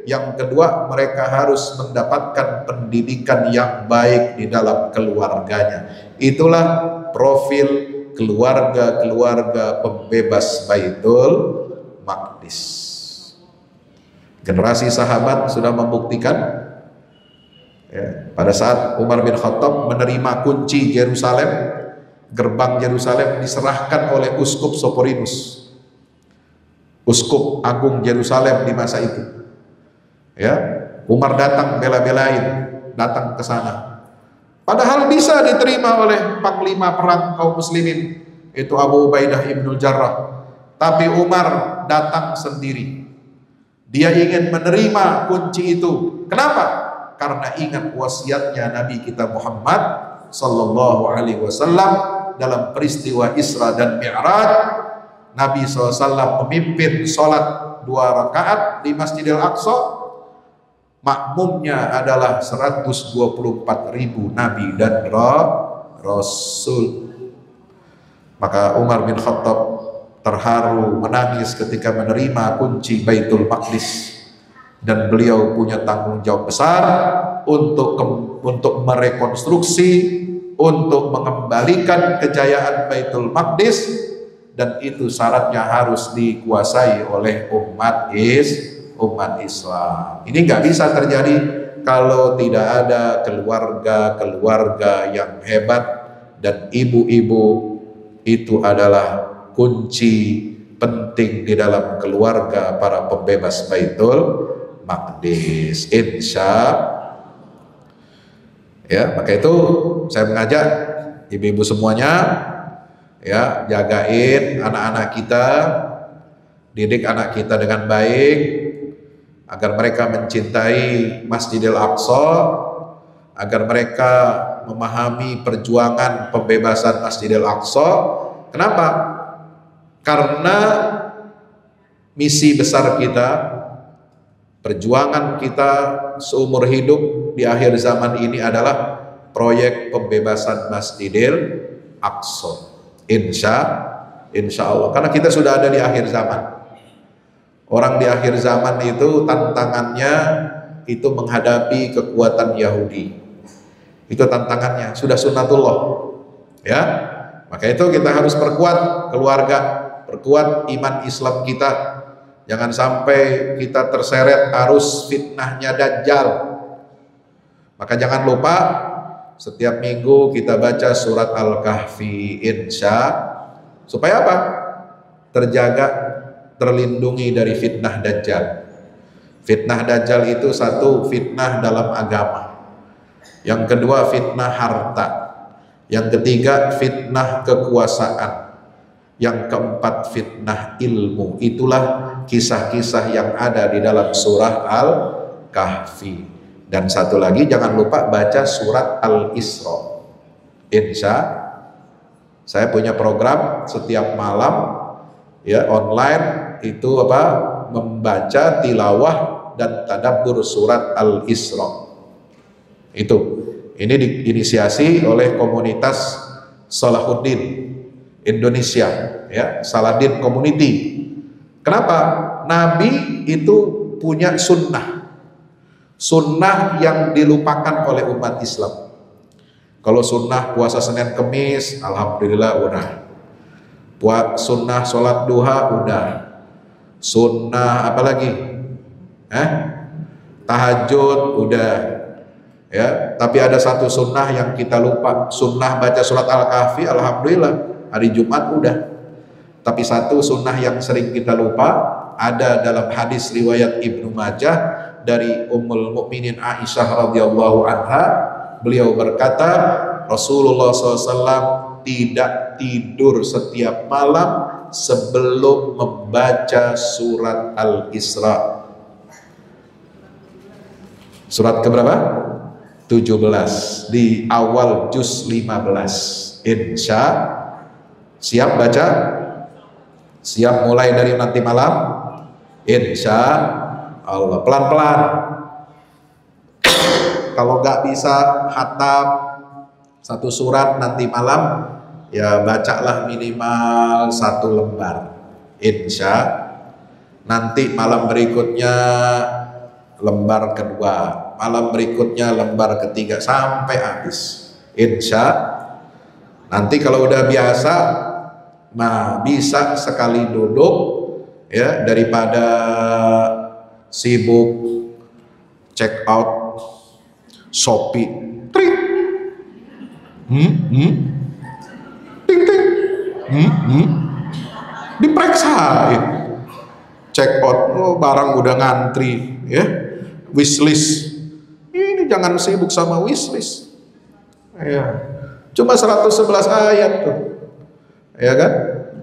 yang kedua mereka harus mendapatkan pendidikan yang baik di dalam keluarganya. Itulah profil keluarga-keluarga pembebas Baitul Maqdis. Generasi sahabat sudah membuktikan, ya, pada saat Umar bin Khattab menerima kunci Yerusalem, gerbang Yerusalem diserahkan oleh Uskup Soporinus, Uskup Agung Yerusalem di masa itu. Ya, Umar datang bela-belain, datang ke sana. Padahal bisa diterima oleh panglima perang kaum muslimin, itu Abu Ubaidah Ibnul Jarrah. Tapi Umar datang sendiri. Dia ingin menerima kunci itu. Kenapa? Karena ingat wasiatnya Nabi kita Muhammad sallallahu alaihi wasallam dalam peristiwa Isra dan Mi'raj. Nabi SAW memimpin sholat 2 rakaat di Masjidil Aqsa, makmumnya adalah 124.000 Nabi dan Rasul. Maka Umar bin Khattab terharu, menangis ketika menerima kunci Baitul Maqdis, dan beliau punya tanggung jawab besar untuk merekonstruksi, untuk mengembalikan kejayaan Baitul Maqdis. Dan itu syaratnya harus dikuasai oleh umat Islam. Ini nggak bisa terjadi kalau tidak ada keluarga-keluarga yang hebat, dan ibu-ibu itu adalah kunci penting di dalam keluarga para pembebas Baitul Maqdis. Ya, maka itu saya mengajak ibu-ibu semuanya, ya, jagain anak-anak kita, didik anak kita dengan baik, agar mereka mencintai Masjidil Aqsa, agar mereka memahami perjuangan pembebasan Masjidil Aqsa. Kenapa? Karena misi besar kita, perjuangan kita seumur hidup di akhir zaman ini adalah proyek pembebasan Masjidil Aqsa. Insya Allah, karena kita sudah ada di akhir zaman. Orang di akhir zaman itu tantangannya itu menghadapi kekuatan Yahudi. Itu tantangannya, sudah sunnatullah. Ya, maka itu kita harus perkuat keluarga, perkuat iman Islam kita. Jangan sampai kita terseret arus fitnahnya Dajjal. Maka jangan lupa setiap minggu kita baca surat Al-Kahfi, supaya apa? Terjaga, terlindungi dari fitnah Dajjal. Fitnah Dajjal itu satu, fitnah dalam agama. Yang kedua, fitnah harta. Yang ketiga, fitnah kekuasaan. Yang keempat, fitnah ilmu. Itulah kisah-kisah yang ada di dalam surah Al-Kahfi. Dan satu lagi, jangan lupa baca surat Al-Isra. Saya punya program setiap malam ya online itu membaca tilawah dan tadabbur surat Al-Isra. Ini diinisiasi oleh komunitas Salahuddin Indonesia, ya, Saladin Community. Kenapa? Nabi itu punya sunnah yang dilupakan oleh umat Islam. Kalau sunnah puasa Senin Kemis, alhamdulillah udah. Sunnah sholat duha udah. Sunnah apa lagi? Tahajud udah. Ya, tapi ada satu sunnah yang kita lupa. Sunnah baca surat Al-Kahfi, alhamdulillah hari Jumat udah. Tapi satu sunnah yang sering kita lupa ada dalam hadis riwayat Ibnu Majah dari Ummul Mukminin Aisyah radhiyallahu anha. Beliau berkata, Rasulullah SAW tidak tidur setiap malam sebelum membaca surat Al-Isra. Surat keberapa? 17 di awal juz 15. Siap baca? Siap mulai dari nanti malam? Insya Allah, pelan-pelan. Kalau nggak bisa khatam satu surat nanti malam, ya bacalah minimal 1 lembar. Nanti malam berikutnya lembar kedua, malam berikutnya lembar ketiga sampai habis. Nanti kalau udah biasa, nah bisa sekali duduk ya, daripada sibuk check out Shopee, tring, ting ting, diperiksain, check out, barang udah ngantri, ya, wishlist. Ini jangan sibuk sama wishlist, ya. Cuma 111 ayat tuh, ya kan?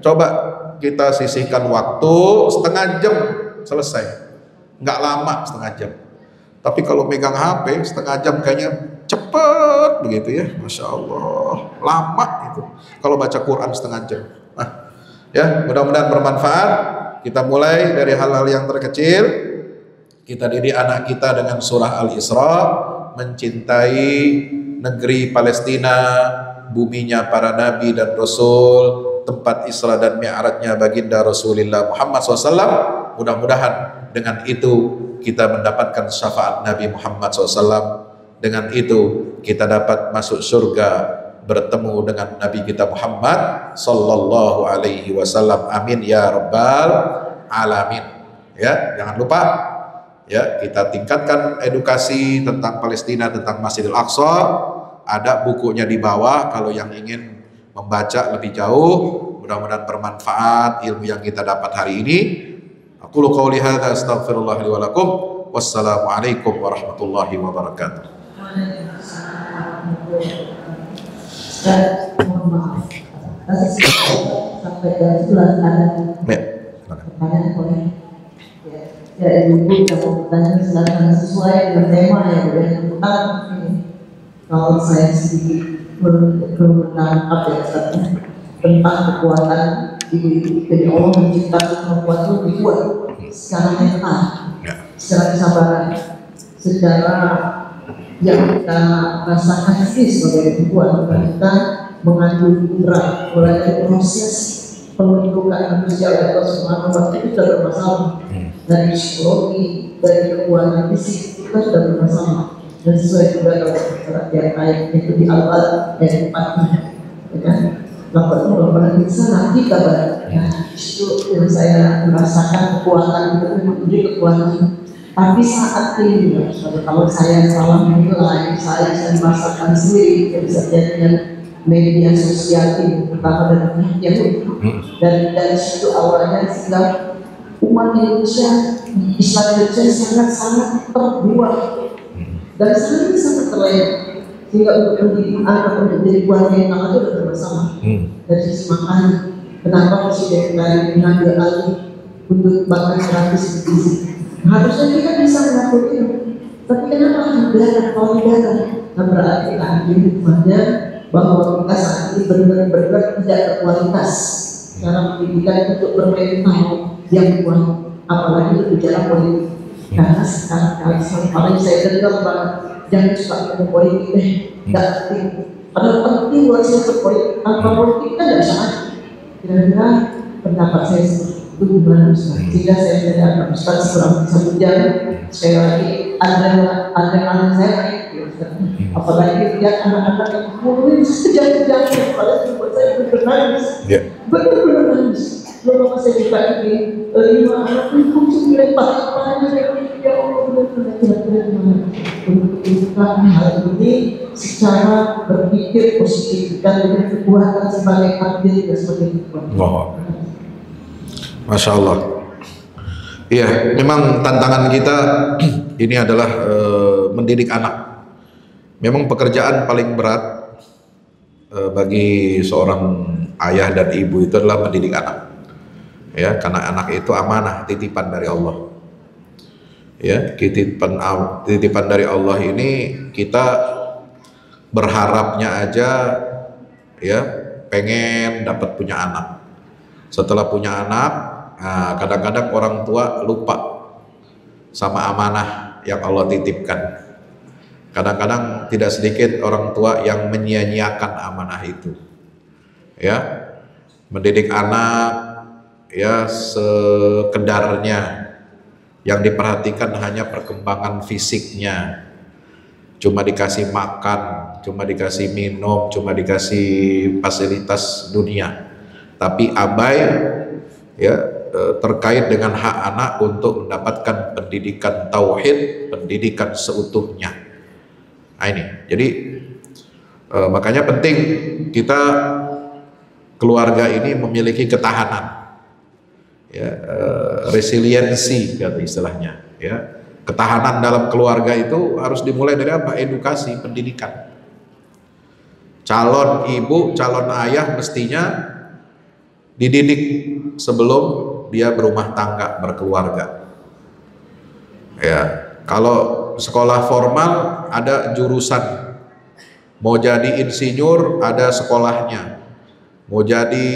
Coba kita sisihkan waktu setengah jam selesai, nggak lama setengah jam. Tapi kalau megang HP setengah jam kayaknya cepet begitu ya, Masya Allah, lama itu. Kalau baca Quran setengah jam. Nah, ya mudah-mudahan bermanfaat. Kita mulai dari hal-hal yang terkecil. Kita didik anak kita dengan surah Al-Isra, mencintai negeri Palestina, buminya para nabi dan rasul, tempat Isra dan Mi'rajnya baginda Rasulullah Muhammad SAW. Mudah-mudahan dengan itu kita mendapatkan syafaat Nabi Muhammad SAW. Dengan itu kita dapat masuk surga, bertemu dengan Nabi kita Muhammad Sallallahu Alaihi Wasallam. Amin ya Rabbal Alamin. Ya, jangan lupa ya, kita tingkatkan edukasi tentang Palestina, tentang Masjidil Aqsa. Ada bukunya di bawah kalau yang ingin membaca lebih jauh. Mudah-mudahan bermanfaat ilmu yang kita dapat hari ini. Aqulu qouli hadza astaghfirullah li wa lakum. Wassalamualaikum warahmatullahi wabarakatuh. Mohon maaf. Sampai jam 11 ada pertanyaan boleh. Ya, Ibu yang mau bertanya silakan sesuai dengan tema yang sudah diputar ini. Kalau saya sedikit menangkap ya Ustaznya tentang kekuatan ibu-ibu. Jadi Allah menciptakan perempuan itu dibuat secara mental, secara kesabaran, secara yang kita rasakan sih sebagai perempuan. Kita mengandung berat mulai dari proses pembentukan manusia oleh Allah Subhanahu wa Ta'ala itu sudah bermasalah. Dari psikologi, dari kekuatan fisik kita sudah bermasalah. Dan sesuai juga kalau surat yang ayat itu di awal ayat 4-nya, ya kan? Lakukan orang bisa nanti kabar. Nah, itu yang saya merasakan kekuatan itu menjadi kekuatan. Tapi saat ini, kalau saya salah menilai, saya merasakan sendiri yang bisa dengan media sosial ini, pertama dari yang dari situ awalnya sehingga umat Indonesia, Islam Indonesia sangat-sangat terbuat dan sangat terlena, sehingga untuk mendidik anak untuk menjadi keluarga yang sangat itu bersama. Dari sisi makan, kenapa Presiden dari mengambil alih untuk bahkan gratis gizi? Harusnya kita bisa mengatur itu, tapi kenapa kalau tidak? Nah, berarti kita ambil hikmahnya bahwa kita saat ini benar-benar tidak berkualitas cara pendidikan untuk bermental yang kuat, apalagi itu bicara politik. Karena sekarang paling saya dengar banget jangan suka ngomong politik deh, nggak penting. Padahal penting buat saya berpolitik, tanpa politik kita nggak bisa maju. Kira-kira pendapat saya itu gimana Ustaz? Sehingga saya tidak Ustaz kurang bisa berjalan. Sekali lagi ada anak saya naik, apalagi lihat anak-anak yang mulai kejang-kejang, padahal buat saya benar-benar nangis. Belum saya juga ini 5 anak itu langsung dilempar kepalanya ya Allah benar-benar kira-kira gimana untuk menunjukkan hal ini secara berpikir positif dan dengan kekuatan sebagai takdir dan sebagai kekuatan. Masya Allah. Iya, memang tantangan kita ini adalah mendidik anak. Memang pekerjaan paling berat bagi seorang ayah dan ibu itu adalah mendidik anak. Ya, karena anak itu amanah, titipan dari Allah. Ya, titipan dari Allah ini kita berharapnya aja ya pengen dapat punya anak. Setelah punya anak, nah, kadang-kadang orang tua lupa sama amanah yang Allah titipkan. Kadang-kadang tidak sedikit orang tua yang menyia-nyiakan amanah itu. Ya, mendidik anak ya sekedarnya, yang diperhatikan hanya perkembangan fisiknya, cuma dikasih makan, cuma dikasih minum, cuma dikasih fasilitas dunia, tapi abai ya terkait dengan hak anak untuk mendapatkan pendidikan tauhid, pendidikan seutuhnya. Nah ini, jadi makanya penting kita keluarga ini memiliki ketahanan. Ya, resiliensi kata istilahnya ya. Ketahanan dalam keluarga itu harus dimulai dari apa? Edukasi, pendidikan. Calon ibu, calon ayah mestinya dididik sebelum dia berumah tangga, berkeluarga. Ya, kalau sekolah formal ada jurusan. Mau jadi insinyur ada sekolahnya. Mau jadi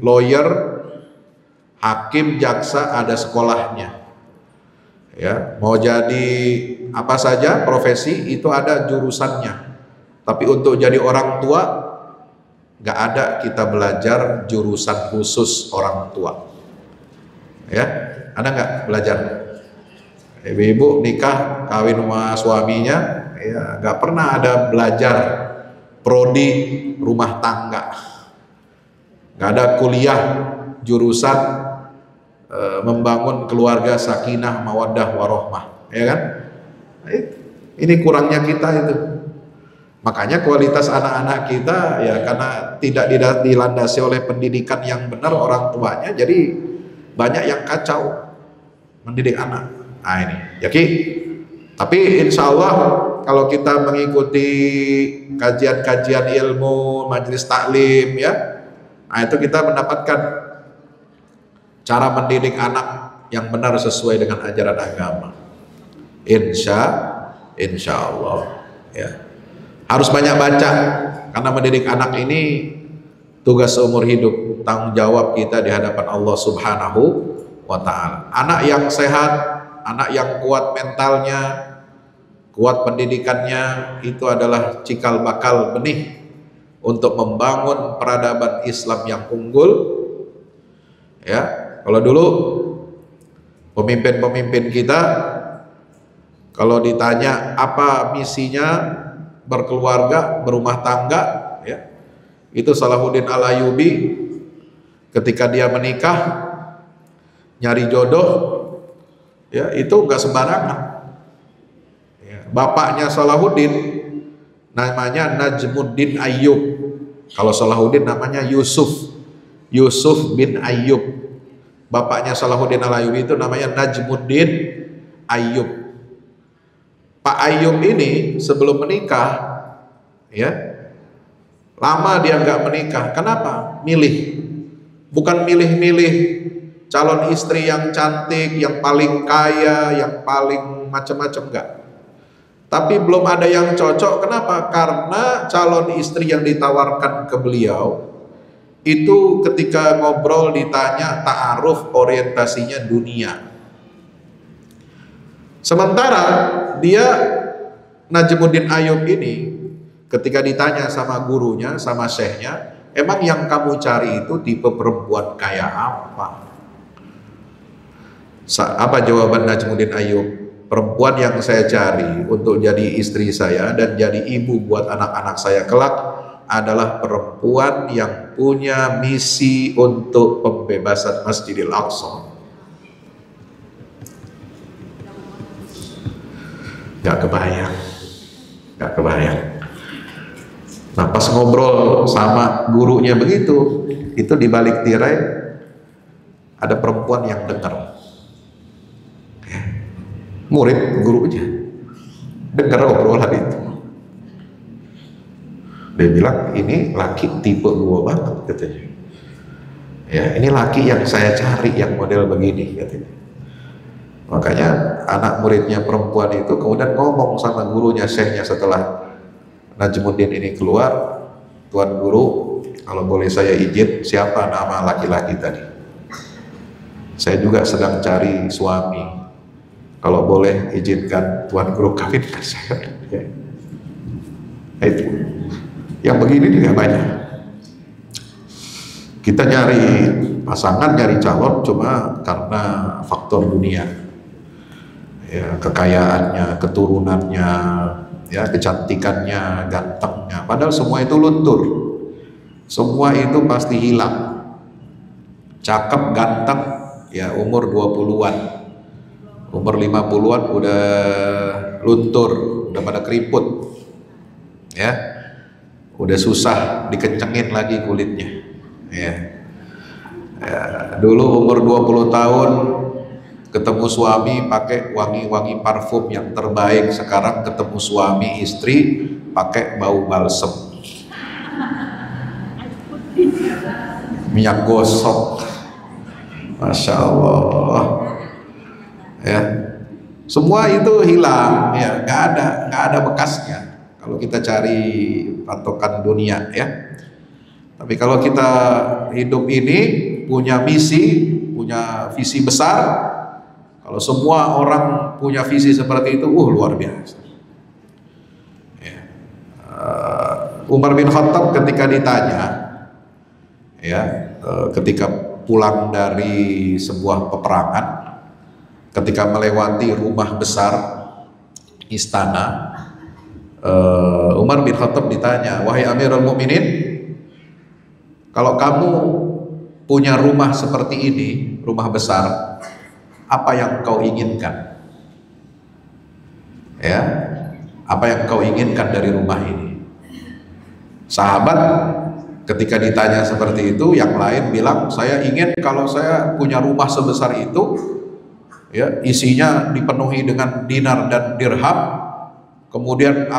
lawyer, hakim, jaksa ada sekolahnya. Ya, mau jadi apa saja profesi itu ada jurusannya. Tapi untuk jadi orang tua nggak ada kita belajar jurusan khusus orang tua. Ya, ada nggak belajar? Ibu-ibu nikah kawin sama suaminya, ya nggak pernah ada belajar prodi rumah tangga. Nggak ada kuliah jurusan membangun keluarga sakinah mawaddah warohmah, ya kan? Ini kurangnya kita itu. Makanya kualitas anak-anak kita ya karena tidak dilandasi oleh pendidikan yang benar orang tuanya, jadi banyak yang kacau mendidik anak. Nah ini, jadi tapi insya Allah kalau kita mengikuti kajian-kajian ilmu, majelis taklim ya, nah itu kita mendapatkan cara mendidik anak yang benar sesuai dengan ajaran agama. Insya Allah ya. Harus banyak baca, karena mendidik anak ini tugas seumur hidup, tanggung jawab kita di hadapan Allah Subhanahu wa Ta'ala. Anak yang sehat, anak yang kuat mentalnya, kuat pendidikannya, itu adalah cikal bakal benih untuk membangun peradaban Islam yang unggul. Ya, kalau dulu pemimpin-pemimpin kita kalau ditanya apa misinya berkeluarga, berumah tangga, ya, itu Salahuddin Al-Ayyubi ketika dia menikah nyari jodoh, ya, itu enggak sembarangan. Ya, bapaknya Salahuddin namanya Najmuddin Ayyub. Kalau Salahuddin namanya Yusuf bin Ayyub. Bapaknya Salahuddin Al-Ayyubi itu namanya Najmuddin Ayyub. Pak Ayyub ini sebelum menikah, ya, lama dia nggak menikah. Kenapa? Milih. Bukan milih-milih calon istri yang cantik, yang paling kaya, yang paling macam-macam, enggak. Tapi belum ada yang cocok. Kenapa? Karena calon istri yang ditawarkan ke beliau itu ketika ngobrol ditanya ta'aruf, orientasinya dunia. Sementara dia Najmuddin Ayyub ini ketika ditanya sama gurunya, sama syekhnya, emang yang kamu cari itu tipe perempuan kayak apa? Apa jawaban Najmuddin Ayyub? Perempuan yang saya cari untuk jadi istri saya dan jadi ibu buat anak-anak saya kelak adalah perempuan yang punya misi untuk pembebasan Masjidil Aqsa. Gak kebayang. Nah, pas ngobrol sama gurunya begitu, itu di balik tirai ada perempuan yang dengar. Murid gurunya dengar obrolan itu. Dia bilang, ini laki tipe gua banget katanya. Ya, ini laki yang saya cari, yang model begini katanya. Makanya anak muridnya perempuan itu kemudian ngomong sama gurunya, syekhnya, setelah Najmuddin ini keluar, Tuan Guru, kalau boleh saya izin, siapa nama laki-laki tadi? Saya juga sedang cari suami, kalau boleh izinkan Tuan Guru kawinkan saya. Ya. Itu yang begini juga banyak. Kita nyari pasangan, nyari calon cuma karena faktor dunia. Ya, kekayaannya, keturunannya, ya, kecantikannya, gantengnya, padahal semua itu luntur, semua itu pasti hilang. Cakep, ganteng, ya, umur 20-an, umur 50-an udah luntur, udah pada keriput, ya, udah susah dikencengin lagi kulitnya, ya. Ya, dulu umur 20 tahun ketemu suami pakai wangi-wangi parfum yang terbaik, sekarang ketemu suami istri pakai bau balsem, minyak gosok, Masya Allah, ya, semua itu hilang, ya, nggak ada bekasnya kalau kita cari patokan dunia, ya. Tapi kalau kita hidup ini punya misi, punya visi besar. Kalau semua orang punya visi seperti itu, luar biasa. Ya. Umar bin Khattab ketika ditanya, ya, ketika pulang dari sebuah peperangan, ketika melewati rumah besar istana, Umar bin Khattab ditanya, wahai Amirul Mukminin, kalau kamu punya rumah seperti ini, rumah besar, apa yang kau inginkan? Ya, apa yang kau inginkan dari rumah ini? Sahabat ketika ditanya seperti itu, yang lain bilang, saya ingin kalau saya punya rumah sebesar itu, ya, isinya dipenuhi dengan dinar dan dirham, kemudian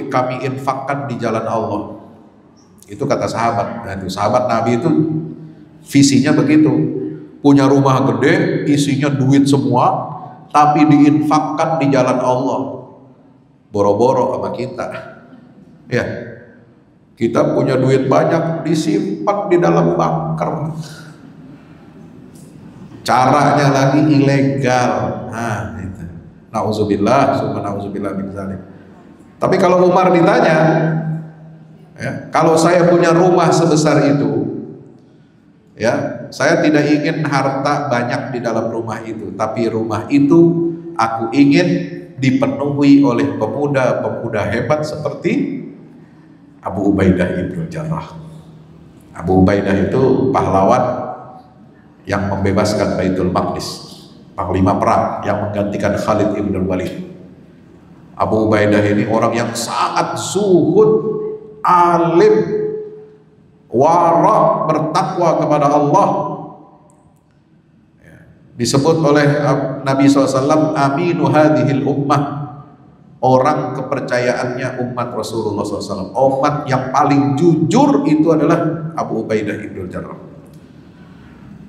kami infakkan di jalan Allah. Itu kata sahabat. Nah, itu sahabat Nabi itu visinya begitu. punya rumah gede, isinya duit semua, tapi diinfakkan di jalan Allah, boro-boro sama kita. Ya, kita punya duit banyak, disimpan di dalam bunker. Caranya lagi ilegal. Nah, itu. Nauzubillah, summa nauzubillah min dzalik. Tapi kalau Umar ditanya, ya, kalau saya punya rumah sebesar itu, ya, saya tidak ingin harta banyak di dalam rumah itu, tapi rumah itu aku ingin dipenuhi oleh pemuda-pemuda hebat seperti Abu Ubaidah ibn Jarrah. Abu Ubaidah itu pahlawan yang membebaskan Baitul Maqdis, panglima perang yang menggantikan Khalid ibn Walid. Abu Ubaidah ini orang yang sangat zuhud, alim, wara, bertakwa kepada Allah. Disebut oleh Nabi SAW aminu hadhil ummah, orang kepercayaannya umat Rasulullah SAW. Umat yang paling jujur itu adalah Abu Ubaidah ibn Jarrah.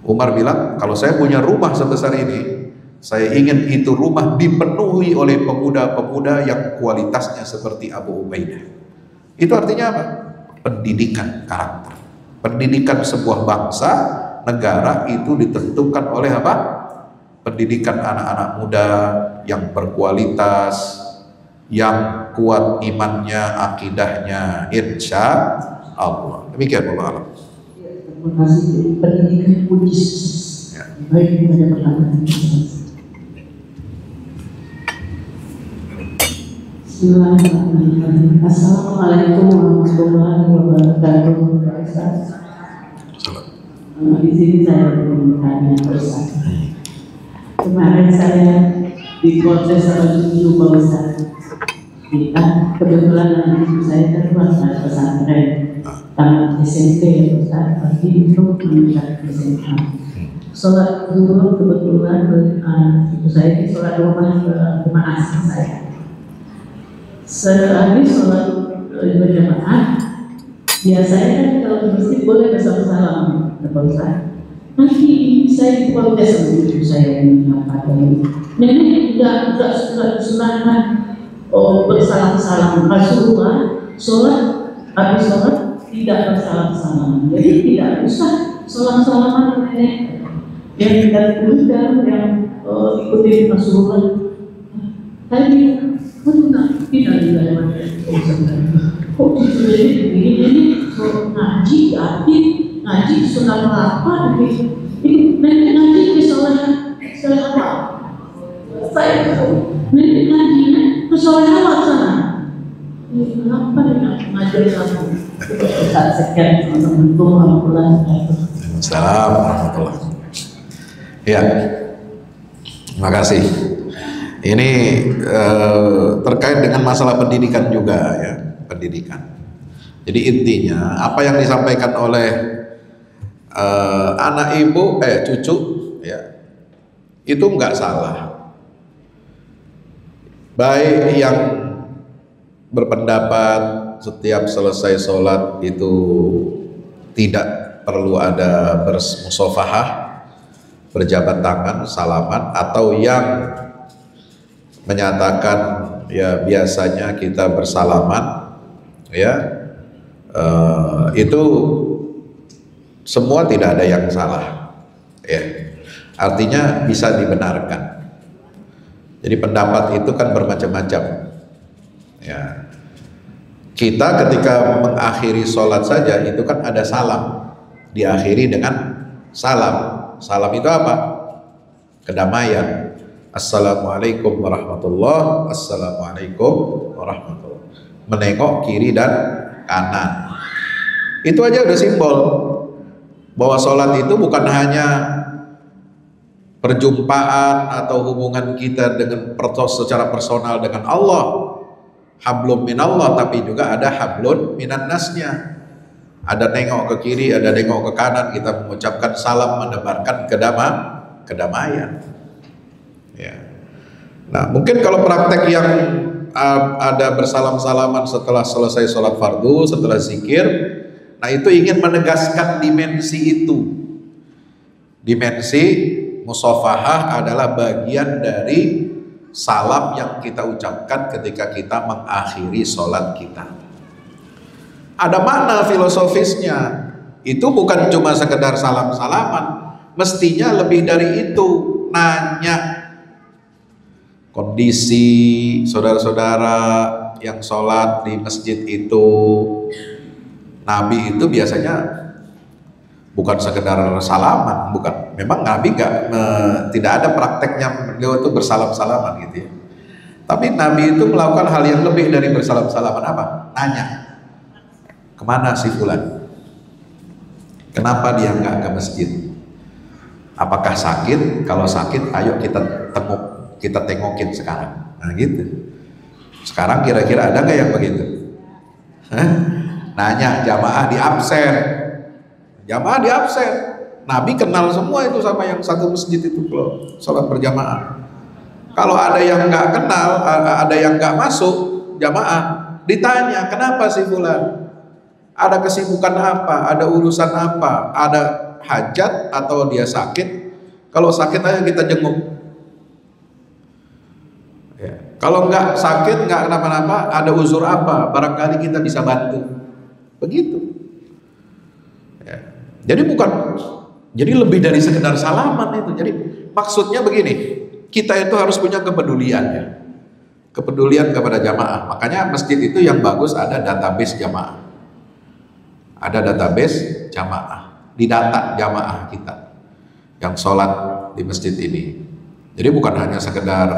Umar bilang, kalau saya punya rumah sebesar ini, saya ingin itu rumah dipenuhi oleh pemuda-pemuda yang kualitasnya seperti Abu Ubaidah. Itu artinya apa? Pendidikan karakter. Pendidikan sebuah bangsa, negara itu ditentukan oleh apa? Pendidikan anak-anak muda yang berkualitas, yang kuat imannya, akidahnya, insya Allah. Demikian Allah. Terima kasih. Pendidikan Yesus. Baik, kita ada pertanyaan. Bismillahirrahmanirrahim. Assalamualaikum warahmatullahi wabarakatuh. Di sini saya bertanya Ustaz. Kemarin saya di kontes sama cucu Pak Ustaz. Kebetulan anak saya kan masuk pesantren. Tamat SMP ya Ustaz, pagi untuk meningkat SMA. Sholat zuhur kebetulan itu saya di sholat rumah asal saya. Sehabis sholat berjamaah, biasanya kan kalau di masjid boleh bersama-sama, Pak Ustaz. Nanti saya di kontes sama ibu saya yang mengatakan, nenek tidak disunahkan bersalam-salam Rasulullah sholat habis sholat tidak bersalam-salam, jadi tidak usah salam-salaman nenek yang tidak diundang yang ikuti Rasulullah. Saya bilang, tidak diundang. Kok jadi begini? Ngaji aktif, ngaji sunnah apa? Ini nenek ngaji ke sholat apa? Saya nenek ngaji ke sholat apa sana? Kenapa dia ngajar sama? Sekian Assalamualaikum warahmatullahi. Ya, terima kasih. Ini terkait dengan masalah pendidikan juga ya, pendidikan. Jadi intinya apa yang disampaikan oleh anak ibu, cucu, ya, itu nggak salah. Baik yang berpendapat setiap selesai sholat itu tidak perlu ada bermusafahah, berjabat tangan, salaman, atau yang menyatakan ya biasanya kita bersalaman, ya itu semua tidak ada yang salah, ya artinya bisa dibenarkan. Jadi pendapat itu kan bermacam-macam, ya. Kita ketika mengakhiri sholat saja itu kan ada salam, diakhiri dengan salam. Salam itu apa? Kedamaian. Assalamualaikum warahmatullah, assalamualaikum warahmatullah. Menengok kiri dan kanan. Itu aja udah simbol bahwa sholat itu bukan hanya perjumpaan atau hubungan kita dengan secara personal dengan Allah, hablum minallah, tapi juga ada hablun minan nasnya. Ada nengok ke kiri, ada nengok ke kanan, kita mengucapkan salam, menebarkan kedamaian. Ya. Nah, mungkin kalau praktek yang ada bersalam-salaman setelah selesai sholat fardu, setelah zikir, nah itu ingin menegaskan dimensi itu. Dimensi musafahah adalah bagian dari salam yang kita ucapkan ketika kita mengakhiri sholat kita. Ada makna filosofisnya. Itu bukan cuma sekedar salam-salaman, mestinya lebih dari itu. Nanya kondisi saudara-saudara yang sholat di masjid itu. Nabi itu biasanya bukan sekedar salaman, bukan. Memang Nabi tidak ada prakteknya beliau itu bersalam-salaman gitu ya. Tapi Nabi itu melakukan hal yang lebih dari bersalam-salaman. Apa? Nanya, kemana si fulan? Kenapa dia nggak ke masjid? Apakah sakit? Kalau sakit, ayo kita tengokin sekarang. Nah gitu. Sekarang kira-kira ada nggak yang begitu? Hah? Nanya, jamaah di absen. Jamaah di absen. Nabi kenal semua itu sama yang satu masjid itu kalau sholat berjamaah. Kalau ada yang nggak kenal, ada yang nggak masuk jamaah, ditanya kenapa sih fulan? Ada kesibukan apa? Ada urusan apa? Ada hajat atau dia sakit? Kalau sakit aja kita jenguk. Ya. Kalau nggak sakit, nggak kenapa-napa, ada uzur apa? Barangkali kita bisa bantu. Begitu. Ya. Jadi lebih dari sekedar salaman itu. Jadi maksudnya begini, kita itu harus punya kepedulian ya. Kepedulian kepada jamaah. Makanya masjid itu yang bagus ada database jamaah. Ada database jamaah, didata jamaah kita yang sholat di masjid ini. Jadi bukan hanya sekedar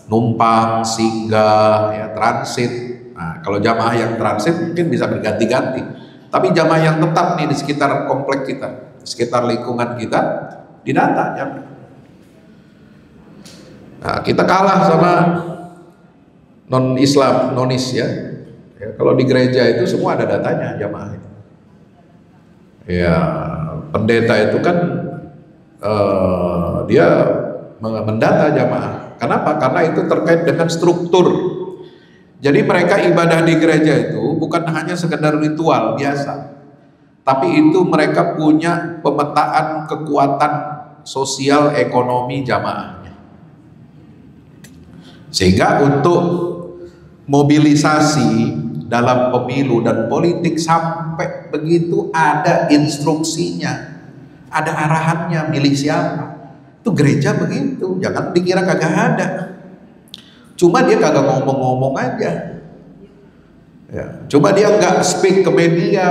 numpang, singgah, ya, transit. Nah, kalau jamaah yang transit mungkin bisa berganti-ganti. Tapi jamaah yang tetap nih di sekitar komplek kita, di sekitar lingkungan kita, didata jamaah. Nah, kita kalah sama non-Islam, nonis ya. Kalau di gereja itu semua ada datanya jamaah itu. Ya, pendeta itu kan dia mendata jamaah. Kenapa? Karena itu terkait dengan struktur. Jadi mereka ibadah di gereja itu bukan hanya sekedar ritual biasa, tapi itu mereka punya pemetaan kekuatan sosial ekonomi jamaahnya. Sehingga untuk mobilisasi dalam pemilu dan politik sampai begitu ada instruksinya, ada arahannya, milih siapa. Itu gereja begitu, jangan dikira kagak ada. Cuma dia kagak ngomong-ngomong aja. Ya, cuma dia nggak speak ke media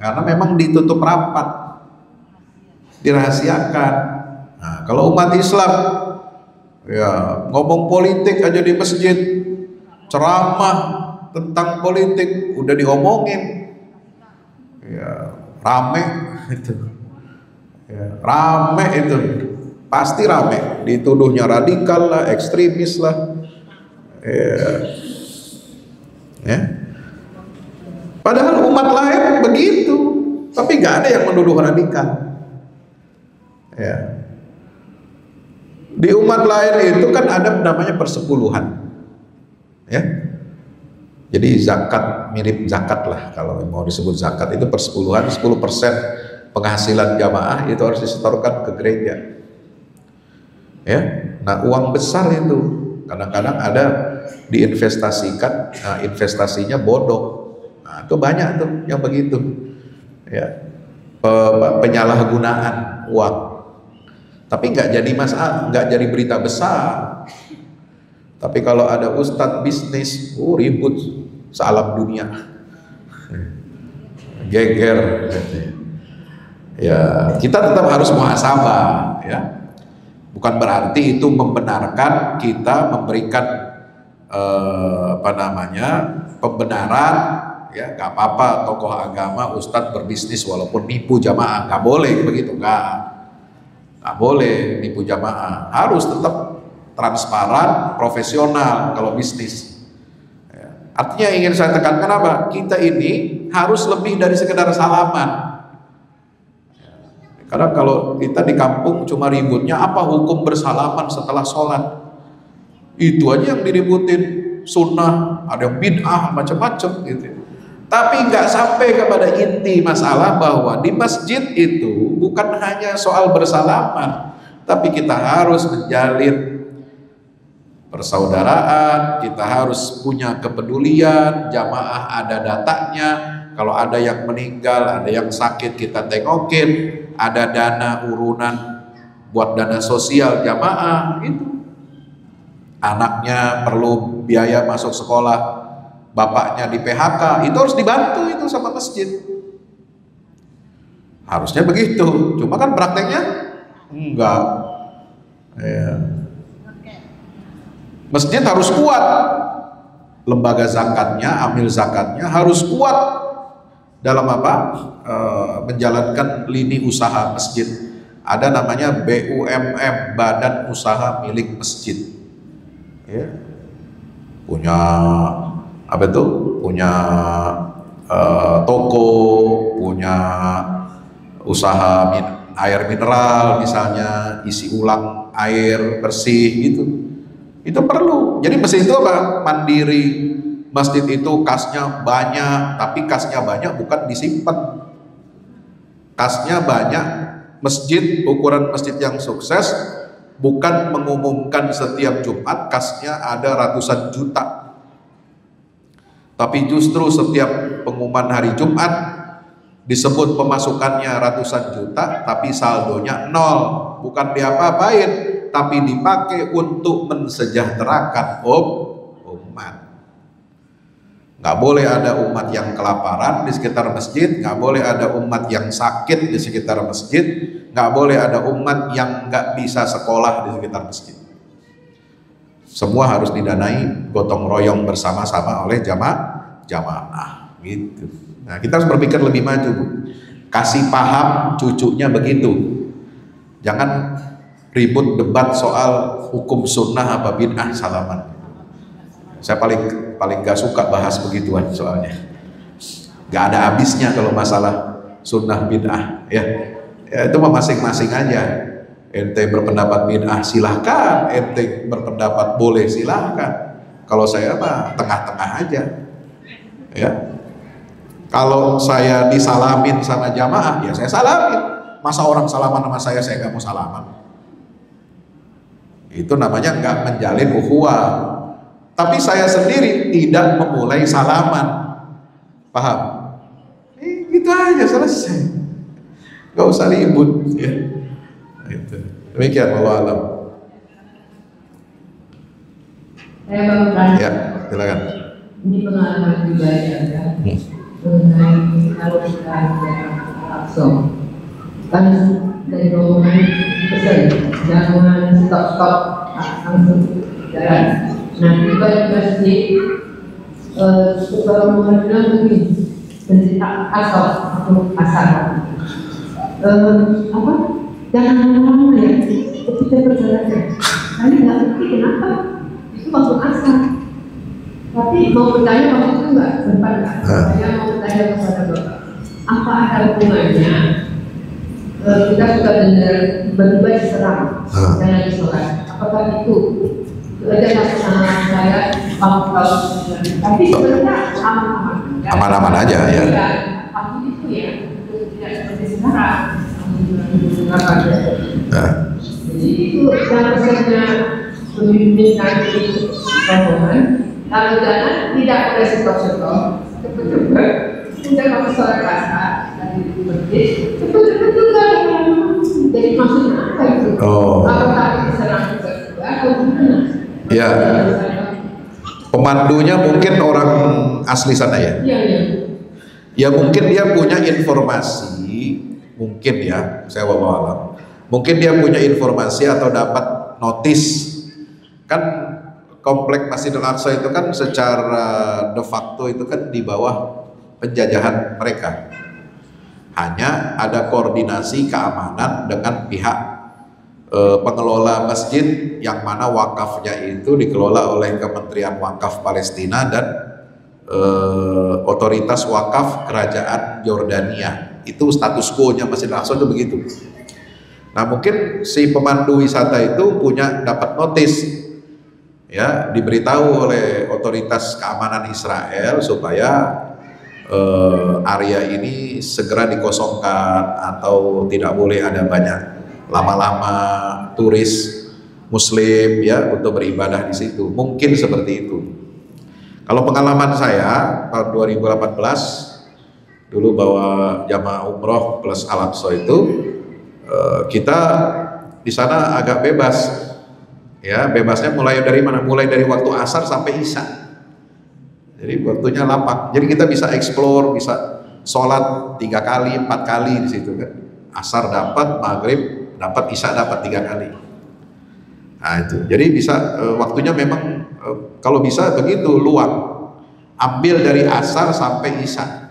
karena memang ditutup rapat, dirahasiakan. Nah, kalau umat Islam ya ngomong politik aja di masjid, ceramah tentang politik udah diomongin, ya rame itu, ya, rame itu, pasti rame, dituduhnya radikal lah, ekstremis lah, ya. Padahal umat lain begitu, tapi nggak ada yang menuduh radikal, ya. Di umat lain itu kan ada namanya persepuluhan, ya. Jadi zakat, mirip zakat lah kalau mau disebut zakat, itu persepuluhan, 10% penghasilan jamaah itu harus disetorkan ke gereja. Ya, nah uang besar itu kadang-kadang ada diinvestasikan, nah investasinya bodong. Nah itu banyak tuh yang begitu. Ya, penyalahgunaan uang. Tapi nggak jadi masalah, nggak jadi berita besar. Tapi kalau ada ustadz bisnis, ribut sealam dunia, geger. Ya, kita tetap harus muhasabah, ya. Bukan berarti itu membenarkan kita memberikan pembenaran, ya nggak apa-apa tokoh agama, ustadz berbisnis walaupun nipu jamaah, nggak boleh begitu, nggak boleh nipu jamaah, harus tetap transparan, profesional kalau bisnis. Artinya ingin saya tekankan apa? Kita ini harus lebih dari sekedar salaman. Karena kalau kita di kampung cuma ributnya apa hukum bersalaman setelah sholat, itu aja yang diributin, sunnah, ada yang bid'ah, macam-macam gitu. Tapi nggak sampai kepada inti masalah bahwa di masjid itu bukan hanya soal bersalaman, tapi kita harus menjalin persaudaraan, kita harus punya kepedulian, jamaah ada datanya, kalau ada yang meninggal, ada yang sakit kita tengokin, ada dana urunan buat dana sosial jamaah itu. Anaknya perlu biaya masuk sekolah, bapaknya di PHK, itu harus dibantu itu sama masjid. Harusnya begitu, cuma kan prakteknya enggak. Ya. Masjid harus kuat, lembaga zakatnya, amil zakatnya harus kuat dalam apa? Menjalankan lini usaha masjid. Ada namanya BUMM, Badan Usaha Milik Masjid. Ya. Punya apa itu? Punya toko, punya usaha air mineral misalnya, isi ulang air bersih gitu. Itu perlu. Jadi masjid itu apa? Mandiri. Masjid itu kasnya banyak, tapi kasnya banyak bukan disimpan. Kasnya banyak. Masjid, ukuran masjid yang sukses bukan mengumumkan setiap Jumat kasnya ada ratusan juta. Tapi justru setiap pengumuman hari Jumat disebut pemasukannya ratusan juta, tapi saldonya nol. Bukan diapa-apain, tapi dipakai untuk mensejahterakan umat. Nggak boleh ada umat yang kelaparan di sekitar masjid, nggak boleh ada umat yang sakit di sekitar masjid, nggak boleh ada umat yang nggak bisa sekolah di sekitar masjid. Semua harus didanai gotong royong bersama-sama oleh jamaah gitu. Nah, kita harus berpikir lebih maju, Bu. Kasih paham cucunya begitu. Jangan ribut debat soal hukum sunnah apa bid'ah salaman. Saya paling gak suka bahas begituan soalnya. Gak ada habisnya kalau masalah sunnah bid'ah ya itu mah masing-masing aja. Ente berpendapat bid'ah silahkan, ente berpendapat boleh silahkan. Kalau saya mah tengah-tengah aja ya. Kalau saya disalamin sama jamaah ya saya salamin. Masa orang salaman sama saya gak mau salaman? Itu namanya nggak menjalin ukhuwah. Tapi saya sendiri tidak memulai salaman, paham? Gitu aja selesai, nggak usah ribut ya. Itu. Demikian, wallahu alam. Saya baru tanya. Ya, silakan. Ini pengalaman pribadi Anda mengenai kalau kita langsung kan dari rombongan pesan jangan stop langsung jalan. Nah, tiba di masjid, setelah mengenal mungkin pencinta asal atau asal, apa? Jangan lama-lama ya, ketika perjalanan. Kami nggak ngerti kenapa itu waktu asal. Tapi mau bertanya waktu itu nggak sempat nggak? Saya mau bertanya kepada Bapak, apa ada hubungannya? Kita sudah dengar tiba-tiba diserang dan lagi sholat. Apakah itu ada sama saya tapi sebenarnya aman-aman aja ya. Tapi itu ya tidak seperti sekarang. Jadi itu yang pesannya pemimpin nanti rombongan. Kalau jalan tidak boleh setor-setor, cepet-cepet. Sudah kalau sholat kasar dari masjid, cepet-cepet juga. Jadi maksudnya apa itu? Kalau tadi diserang juga atau gimana? Ya, pemandunya mungkin orang asli sana ya. Ya mungkin dia punya informasi, mungkin ya, saya wallahu alam. Mungkin dia punya informasi atau dapat notis. Kan komplek Masjidil Aqsa itu kan secara de facto itu kan di bawah penjajahan mereka. Hanya ada koordinasi keamanan dengan pihak pengelola masjid yang mana wakafnya itu dikelola oleh Kementerian Wakaf Palestina dan otoritas wakaf kerajaan Yordania. Itu status quo-nya Masjidil Aqsa itu begitu. Nah, mungkin si pemandu wisata itu punya dapat notis ya, diberitahu oleh otoritas keamanan Israel supaya area ini segera dikosongkan, atau tidak boleh ada banyak lama-lama turis Muslim ya untuk beribadah di situ. Mungkin seperti itu. Kalau pengalaman saya tahun 2018 dulu bawa jamaah umroh plus Al-Aqsa itu, kita di sana agak bebas. Ya, bebasnya mulai dari mana? Mulai dari waktu asar sampai isya. Jadi waktunya lapang. Jadi kita bisa explore, bisa sholat 3 kali, 4 kali di situ kan. Asar dapat, maghrib dapat, isya dapat 3 kali. Nah itu. Jadi bisa waktunya memang kalau bisa begitu luang. Ambil dari asar sampai isya.